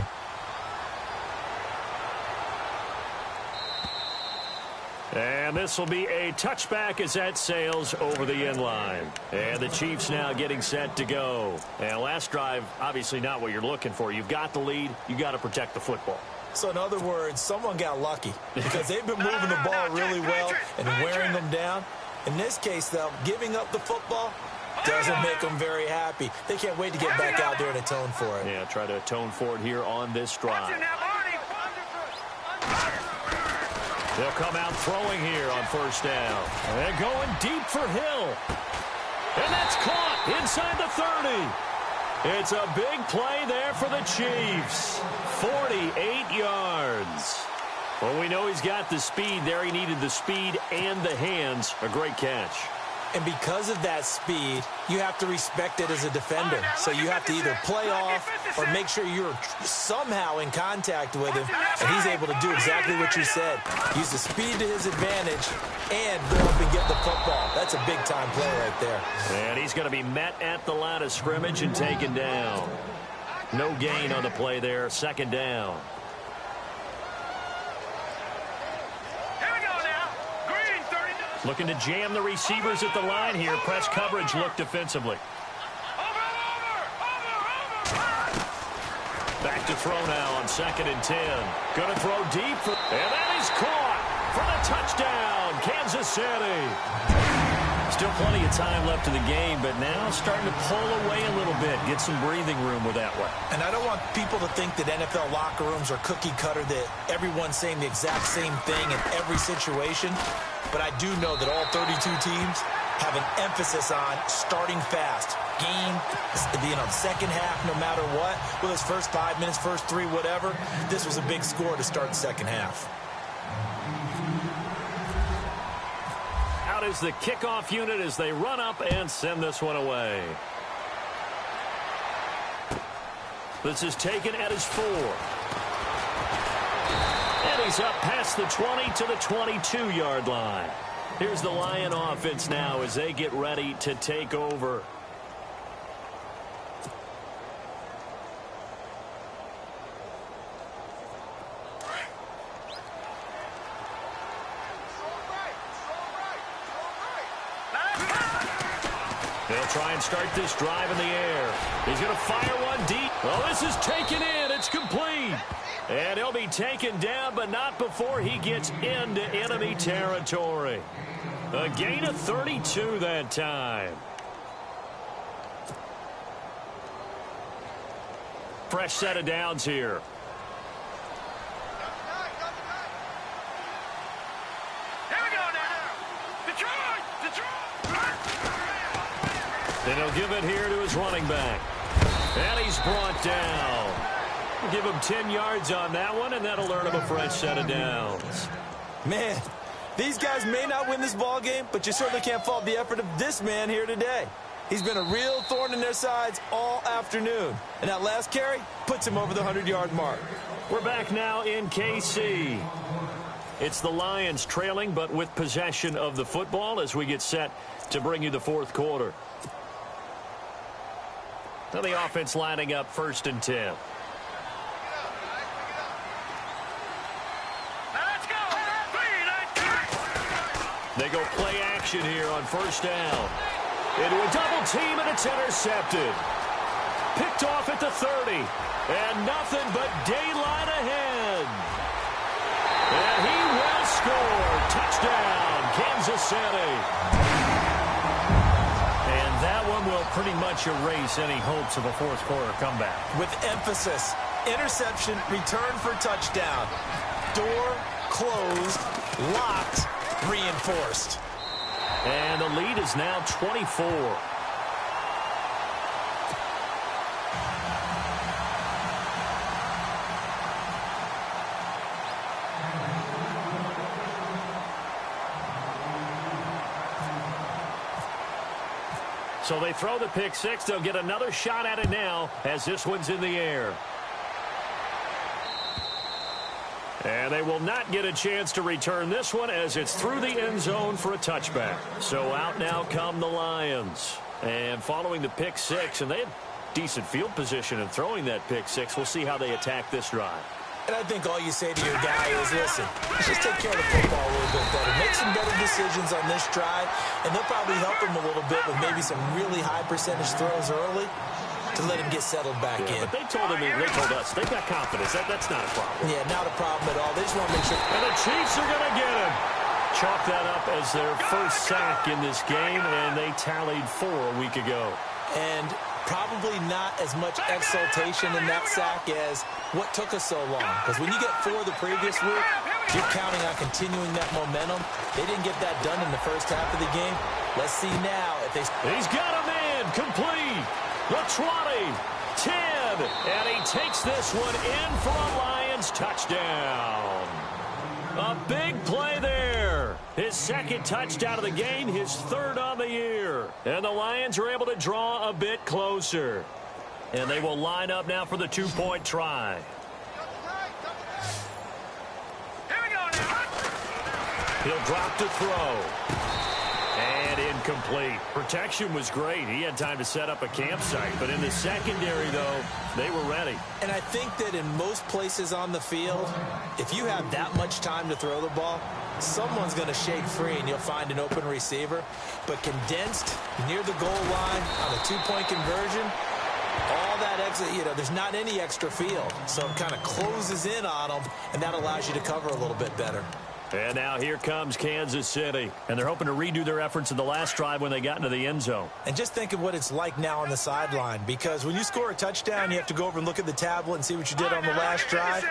And this will be a touchback as that sails over the end line. And the Chiefs now getting set to go. And last drive, obviously not what you're looking for. You've got the lead. You've got to protect the football. So in other words, someone got lucky, because they've been moving the ball really well and wearing them down. In this case, though, giving up the football doesn't make them very happy. They can't wait to get back out there and atone for it. Yeah, try to atone for it here on this drive. They'll come out throwing here on first down. They're going deep for Hill. And that's caught inside the 30. It's a big play there for the Chiefs. 48 yards. Well, we know he's got the speed there. He needed the speed and the hands. A great catch. And because of that speed, you have to respect it as a defender. So you have to either play off or make sure you're somehow in contact with him. And he's able to do exactly what you said. Use the speed to his advantage and go up and get the football. That's a big-time play right there. And he's going to be met at the line of scrimmage and taken down. No gain on the play there. Second down. Looking to jam the receivers at the line here. Press coverage look defensively. Back to throw now on 2nd and 10. Going to throw deep. And that is caught for the touchdown. Kansas City. Still plenty of time left in the game, but now starting to pull away a little bit. Get some breathing room with that one. And I don't want people to think that NFL locker rooms are cookie cutter, that everyone's saying the exact same thing in every situation. But I do know that all 32 teams have an emphasis on starting fast. Game, second half, no matter what. Whether it's first 5 minutes, first 3, whatever. This was a big score to start the second half. Out is the kickoff unit as they run up and send this one away. This is taken at his 4. And he's up past the 20 to the 22-yard line. Here's the Lion offense now as they get ready to take over. They'll try and start this drive in the air. He's going to fire one deep. Oh, this is taken in. It's complete. And he'll be taken down, but not before he gets into enemy territory. A gain of 32 that time. Fresh set of downs here. And he'll give it here to his running back. And he's brought down. We'll give him 10 yards on that one, and that'll earn him a fresh set of downs. Man, these guys may not win this ball game, but you certainly can't fault the effort of this man here today. He's been a real thorn in their sides all afternoon. And that last carry puts him over the 100-yard mark. We're back now in KC. It's the Lions trailing, but with possession of the football as we get set to bring you the fourth quarter. Now the offense lining up 1st and 10. They go play action here on first down. Into a double team, and it's intercepted. Picked off at the 30. And nothing but daylight ahead. And he will score. Touchdown, Kansas City. And that one will pretty much erase any hopes of a fourth quarter comeback. With emphasis, interception, return for touchdown. Door closed, locked, reinforced. And the lead is now 24. So they throw the pick six. They'll get another shot at it now as this one's in the air. And they will not get a chance to return this one as it's through the end zone for a touchback. So out now come the Lions. And following the pick six, and they had decent field position in throwing that pick six. We'll see how they attack this drive. And I think all you say to your guy is, listen, let's just take care of the football a little bit better. Make some better decisions on this drive, and they'll probably help him a little bit with maybe some really high percentage throws early to let him get settled back in. But they told us, they've got confidence. That's not a problem. Yeah, not a problem at all. They just want to make sure. And the Chiefs are going to get him. Chalk that up as their first sack in this game, and they tallied 4 a week ago. And probably not as much exultation in that sack as what took us so long. Because when you get 4 the previous week, you're counting on continuing that momentum. They didn't get that done in the first half of the game. Let's see now if they... He's got a man complete. The 20, 10, and he takes this one in for a Lions touchdown. A big play there. His second touchdown of the game, his third on the year. And the Lions are able to draw a bit closer. And they will line up now for the 2-point try. Here we go now. He'll drop to throw. And incomplete. Protection was great. He had time to set up a campsite. But in the secondary, though, they were ready. And I think that in most places on the field, if you have that much time to throw the ball, someone's going to shake free and you'll find an open receiver. But condensed near the goal line on a 2-point conversion, all that extra, there's not any extra field. So it kind of closes in on them, and that allows you to cover a little bit better. And now here comes Kansas City. And they're hoping to redo their efforts in the last drive when they got into the end zone. And just think of what it's like now on the sideline. Because when you score a touchdown, you have to go over and look at the tablet and see what you did on the last drive.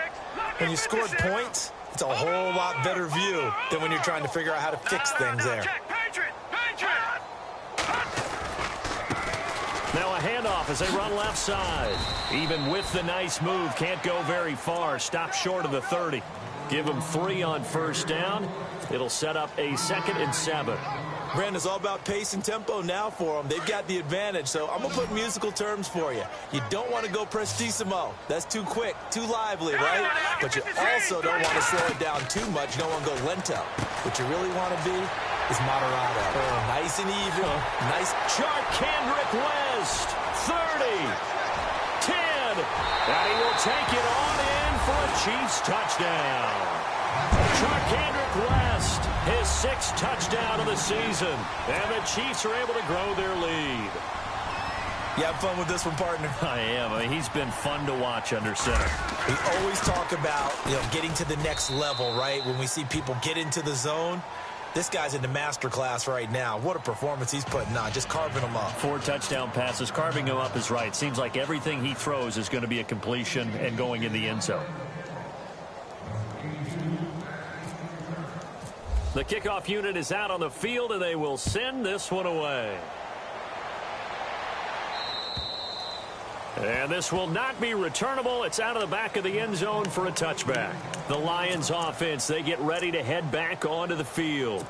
When you scored points, it's a whole lot better view than when you're trying to figure out how to fix things there. Now a handoff as they run left side. Even with the nice move, can't go very far. Stop short of the 30. Give them 3 on first down. It'll set up a 2nd and 7. Brandon, it's all about pace and tempo now for them. They've got the advantage, so I'm going to put musical terms for you. You don't want to go prestissimo. That's too quick, too lively, right? But you also don't want to slow it down too much. You don't want to go lento. What you really want to be is moderato. Nice and even. Nice. Kendrick West, 30, 10, and he will take it on in for a Chiefs touchdown. Kendrick West, his 6th touchdown of the season, and the Chiefs are able to grow their lead. You have fun with this one, partner? I am. I mean, he's been fun to watch under center. We always talk about, getting to the next level, right? When we see people get into the zone, this guy's in the master class right now. What a performance he's putting on, just carving them up. 4 touchdown passes. Carving them up is right. Seems like everything he throws is going to be a completion and going in the end zone. The kickoff unit is out on the field, and they will send this one away. And this will not be returnable. It's out of the back of the end zone for a touchback. The Lions offense, they get ready to head back onto the field.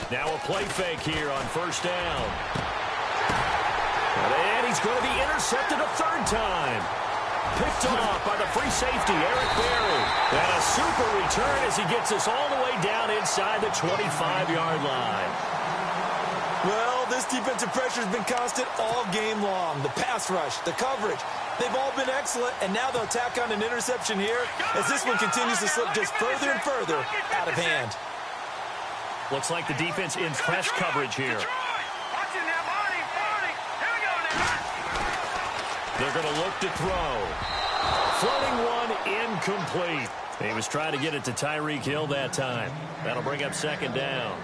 Now a play fake here on first down. And he's going to be intercepted a 3rd time. Picked off by the free safety, Eric Berry. And a super return as he gets us all the way down inside the 25-yard line. Well, this defensive pressure has been constant all game long. The pass rush, the coverage, they've all been excellent, and now they'll tack on an interception here as this one continues to slip just further and further out of hand. Looks like the defense in press coverage here. They're going to look to throw. Floating one, incomplete. He was trying to get it to Tyreek Hill that time. That'll bring up second down.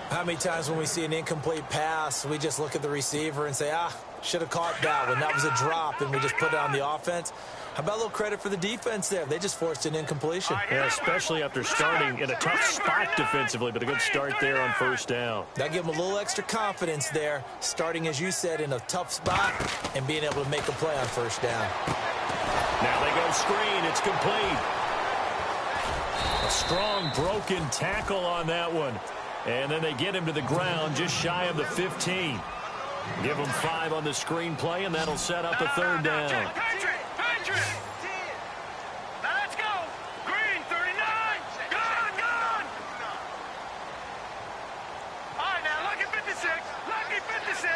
How many times when we see an incomplete pass, we just look at the receiver and say, should have caught that one. That was a drop, and we just put it on the offense. How about a little credit for the defense there? They just forced an incompletion. Yeah, especially after starting in a tough spot defensively, but a good start there on first down. That'll give them a little extra confidence there, starting, as you said, in a tough spot and being able to make a play on first down. Now they go screen. It's complete. A strong broken tackle on that one. And then they get him to the ground just shy of the 15. Give him 5 on the screen play, and that'll set up a third down. Patriot! Now let's go! Green, 39! Gone! All right, now, lucky 56! Lucky 56!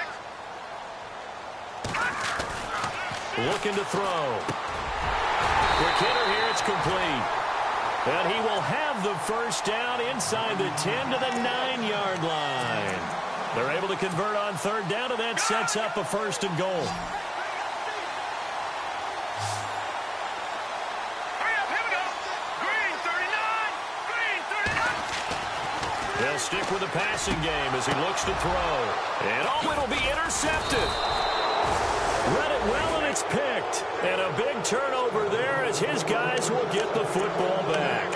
Looking to throw. Quick hitter here, it's complete. And he will have the first down inside the 10 to the 9-yard line. They're able to convert on third down, and that sets up a first and goal. Hurry up, here we go! Green, 39! Green, 39! They'll stick with the passing game as he looks to throw. And it'll be intercepted. Read it well, and it's picked. And a big turnover there as his guys will get the football back.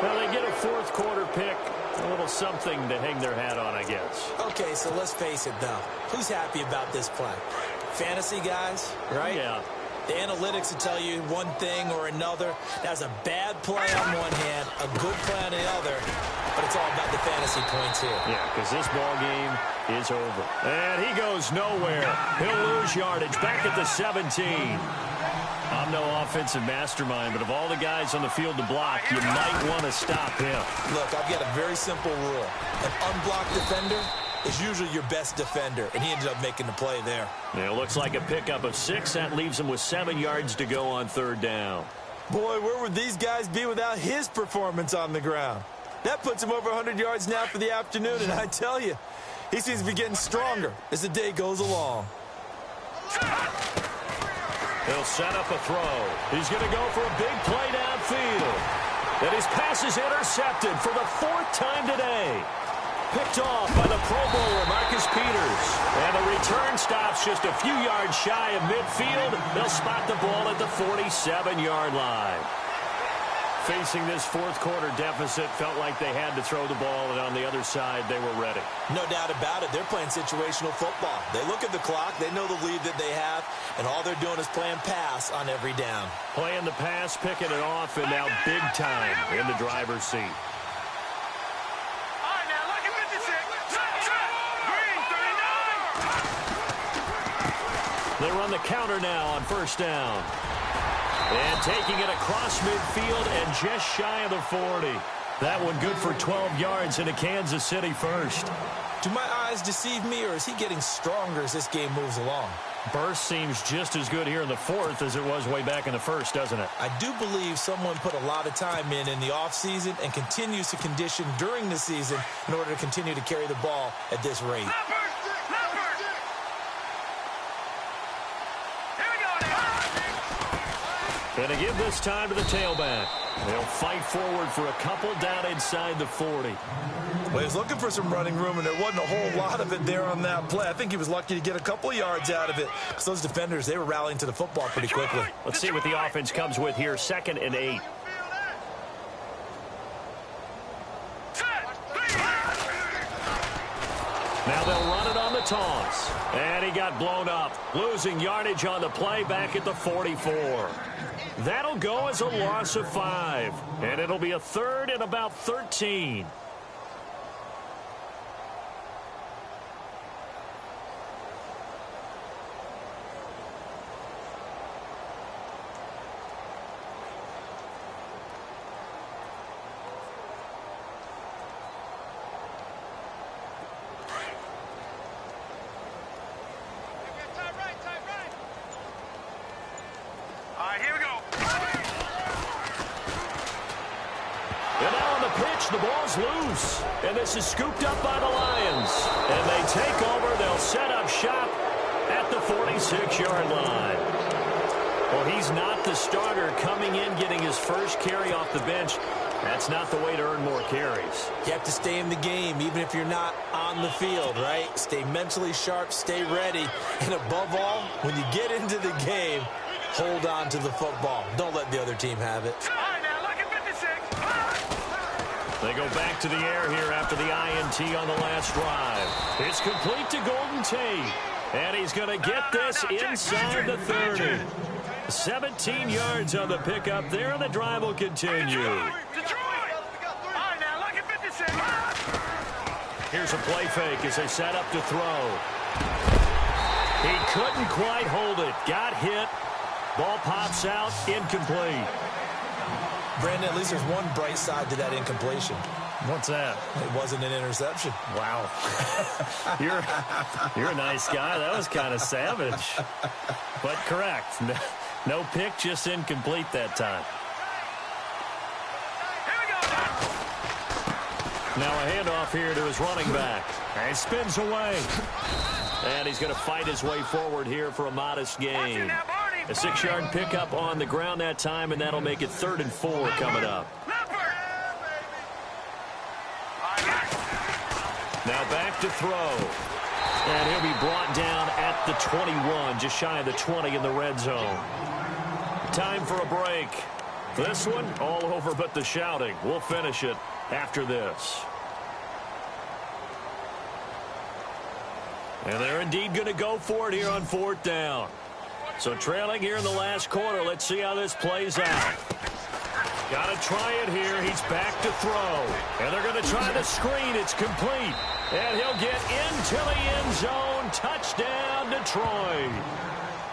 Well, they get a fourth quarter pick. A little something to hang their hat on, I guess. Okay, so let's face it, though. Who's happy about this play? Fantasy guys, right? Yeah. The analytics will tell you one thing or another. That's a bad play on one hand, a good play on the other, but it's all about the fantasy points here. Yeah, because this ball game is over. And he goes nowhere. He'll lose yardage back at the 17. I'm no offensive mastermind, but of all the guys on the field to block, you might want to stop him. Look, I've got a very simple rule. An unblocked defender is usually your best defender, and he ended up making the play there. Yeah, it looks like a pickup of 6. That leaves him with 7 yards to go on third down. Boy, where would these guys be without his performance on the ground? That puts him over 100 yards now for the afternoon, and I tell you, he seems to be getting stronger as the day goes along. He'll set up a throw. He's going to go for a big play downfield. And his pass is intercepted for the 4th time today. Picked off by the Pro Bowler, Marcus Peters. And the return stops just a few yards shy of midfield. They'll spot the ball at the 47-yard line. Facing this fourth quarter deficit, felt like they had to throw the ball, and on the other side, they were ready. No doubt about it. They're playing situational football. They look at the clock, they know the lead that they have, and all they're doing is playing pass on every down. Playing the pass, picking it off, and now big time in the driver's seat. All right, now, lucky 56! Green, 39! They run the counter now on first down. And taking it across midfield and just shy of the 40. That one good for 12 yards into Kansas City first. Do my eyes deceive me, or is he getting stronger as this game moves along? Burst seems just as good here in the fourth as it was way back in the first, doesn't it? I do believe someone put a lot of time in the offseason and continues to condition during the season in order to continue to carry the ball at this rate. Going to give this time to the tailback. They'll fight forward for a couple down inside the 40. Well, he was looking for some running room, and there wasn't a whole lot of it there on that play. I think he was lucky to get a couple yards out of it because those defenders, they were rallying to the football pretty quickly. Let's see what the offense comes with here. 2nd and 8. Now they'll run it on the toss. And he got blown up. Losing yardage on the play back at the 44. That'll go as a loss of 5. And it'll be a 3rd and about 13. The ball's loose. And this is scooped up by the Lions. And they take over. They'll set up shop at the 46-yard line. Well, he's not the starter coming in, getting his first carry off the bench. That's not the way to earn more carries. You have to stay in the game, even if you're not on the field, right? Stay mentally sharp, stay ready. And above all, when you get into the game, hold on to the football. Don't let the other team have it. They go back to the air here after the INT on the last drive. It's complete to Golden Tate. And he's going to get this inside the 30. 17 yards on the pickup there, and the drive will continue. Here's a play fake as they set up to throw. He couldn't quite hold it. Got hit. Ball pops out. Incomplete. Brandon, at least there's one bright side to that incompletion. What's that? It wasn't an interception. Wow. You're a nice guy. That was kind of savage. But correct. No pick, just incomplete that time. Now a handoff here to his running back. And he spins away. And he's going to fight his way forward here for a modest gain. A 6-yard pickup on the ground that time, and that'll make it 3rd and 4 coming up. Now back to throw. And he'll be brought down at the 21, just shy of the 20 in the red zone. Time for a break. This one, all over but the shouting. We'll finish it after this. And they're indeed going to go for it here on 4th down. So trailing here in the last quarter. Let's see how this plays out. Got to try it here. He's back to throw. And they're going to try the screen. It's complete. And he'll get into the end zone. Touchdown, Detroit.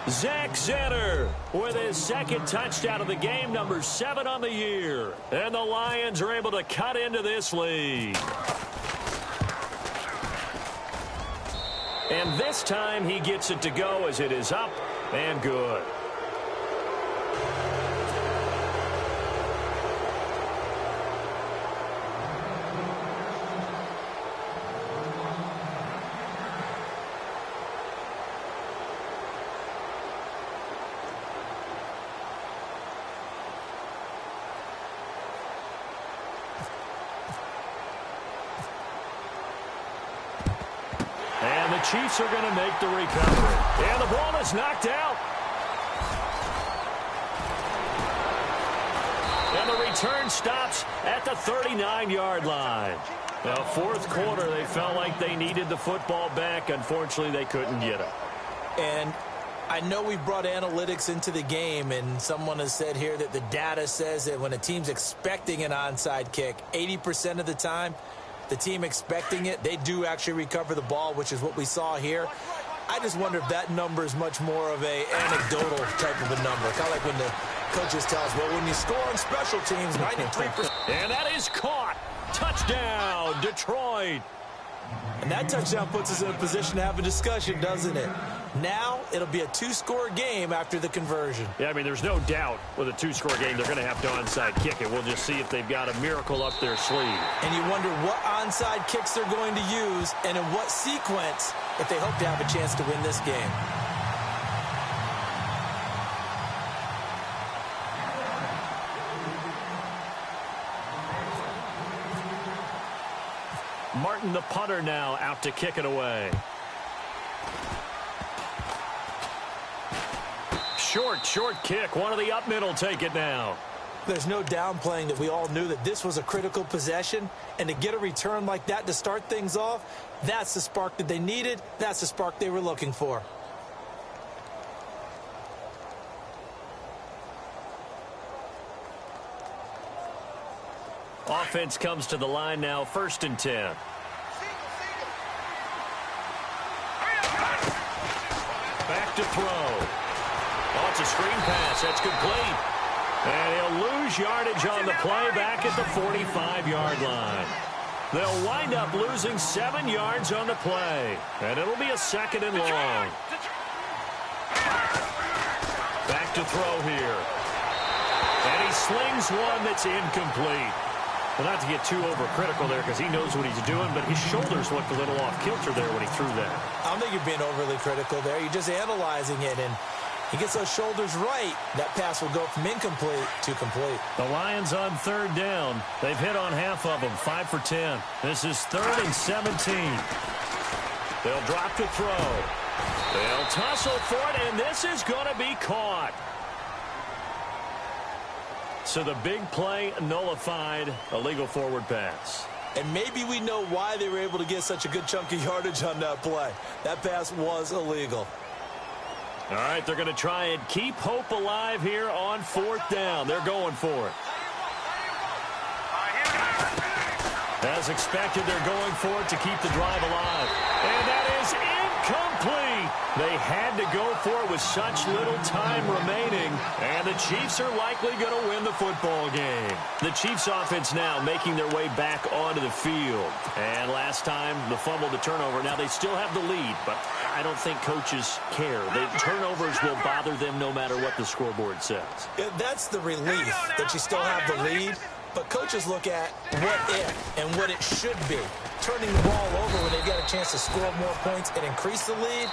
Zach Zenner with his 2nd touchdown of the game, number 7 on the year. And the Lions are able to cut into this lead. And this time he gets it to go as it is up and good. And the Chiefs are going to make the recovery. And the ball is knocked out. And the return stops at the 39-yard line. Now, 4th quarter, they felt like they needed the football back. Unfortunately, they couldn't get it. And I know we brought analytics into the game, and someone has said here that the data says that when a team's expecting an onside kick, 80% of the time, the team expecting it, they do actually recover the ball, which is what we saw here. I just wonder if that number is much more of a anecdotal type of a number. Kind of like when the coaches tell us, well, when you score on special teams, 93%. And that is caught. Touchdown, Detroit. And that touchdown puts us in a position to have a discussion, doesn't it? Now it'll be a 2-score game after the conversion. Yeah, I mean, there's no doubt with a 2-score game they're going to have to onside kick it. We'll just see if they've got a miracle up their sleeve. And you wonder what onside kicks they're going to use and in what sequence if they hope to have a chance to win this game. Martin, the punter, now out to kick it away. Short kick. One of the up middle take it now. There's no downplaying that we all knew that this was a critical possession, and to get a return like that to start things off, that's the spark that they needed. That's the spark they were looking for. Offense comes to the line now, 1st and 10. Back to throw. Oh, it's a screen pass. That's complete. And he'll lose yardage on the play back at the 45-yard line. They'll wind up losing 7 yards on the play. And it'll be a 2nd and long. Back to throw here. And he slings one that's incomplete. Well, not to get too overcritical there because he knows what he's doing, but his shoulders looked a little off kilter there when he threw that. I don't think you're being overly critical there. You're just analyzing it, and he gets those shoulders right. That pass will go from incomplete to complete. The Lions on third down. They've hit on half of them, 5 for 10. This is 3rd and 17. They'll drop to throw. They'll tussle for it, and this is going to be caught. So the big play nullified, illegal forward pass. And maybe we know why they were able to get such a good chunk of yardage on that play. That pass was illegal. All right, they're going to try and keep hope alive here on 4th down. They're going for it. As expected, they're going for it to keep the drive alive. And that is incomplete. They had to go for it with such little time remaining. And the Chiefs are likely going to win the football game. The Chiefs offense now making their way back onto the field. And last time, the fumble, the turnover. Now, they still have the lead, but I don't think coaches care. The turnovers will bother them no matter what the scoreboard says. Yeah, that's the relief that you still have the lead. But coaches look at what if and what it should be. Turning the ball over when they've got a chance to score more points and increase the lead,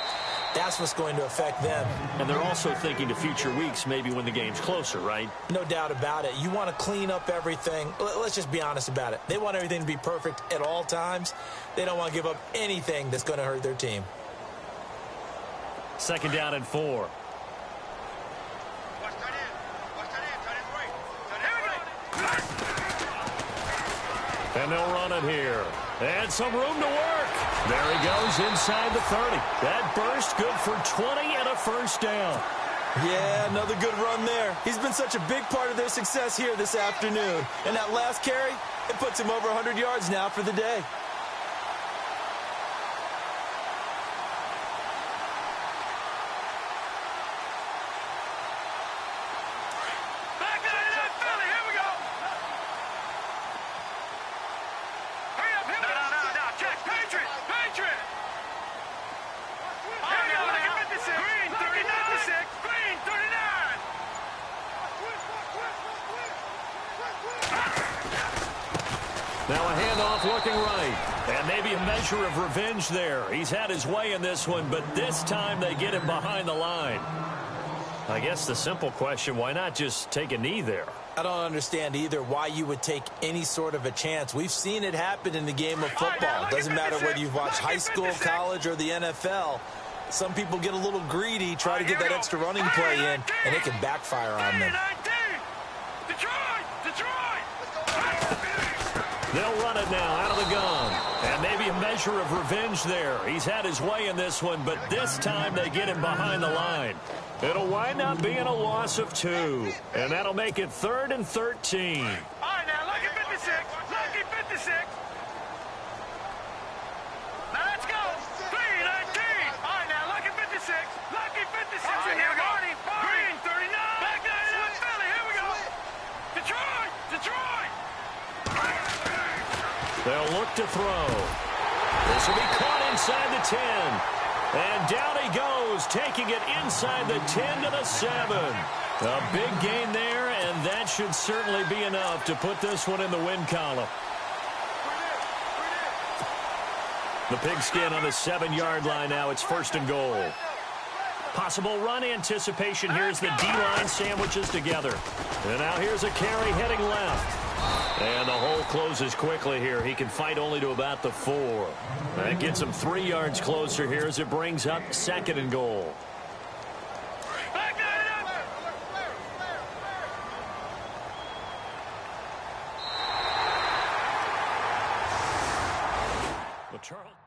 that's what's going to affect them. And they're also thinking to future weeks, maybe when the game's closer, right? No doubt about it. You want to clean up everything. Let's just be honest about it. They want everything to be perfect at all times. They don't want to give up anything that's going to hurt their team. 2nd down and 4. And they'll run it here. And some room to work. There he goes inside the 30. That burst good for 20 and a 1st down. Yeah, another good run there. He's been such a big part of their success here this afternoon. And that last carry, it puts him over 100 yards now for the day. Now a handoff looking right. And maybe a measure of revenge there. He's had his way in this one, but this time they get him behind the line. I guess the simple question, why not just take a knee there? I don't understand either why you would take any sort of a chance. We've seen it happen in the game of football. It doesn't matter whether you've watched high school, college, or the NFL. Some people get a little greedy, try to get that extra running play in, and it can backfire on them. They'll run it now out of the gun. And maybe a measure of revenge there. He's had his way in this one, but this time they get him behind the line. It'll wind up being a loss of 2. And that'll make it 3rd and 13. All right, now, lucky 56. Lucky 56. Now, let's go. 3-19. All right, now, lucky 56. Lucky 56. All right, here we go. Green, 39. Back down to Philly. Here we go. Detroit. Detroit. They'll look to throw. This will be caught inside the 10. And down he goes, taking it inside the 10 to the 7. A big gain there, and that should certainly be enough to put this one in the win column. The pigskin on the 7-yard line now. It's 1st and goal. Possible run anticipation here as the D-line sandwiches together. And now here's a carry heading left. And the hole closes quickly here. He can fight only to about the 4. That gets him 3 yards closer here as it brings up 2nd and goal. Well, Charles.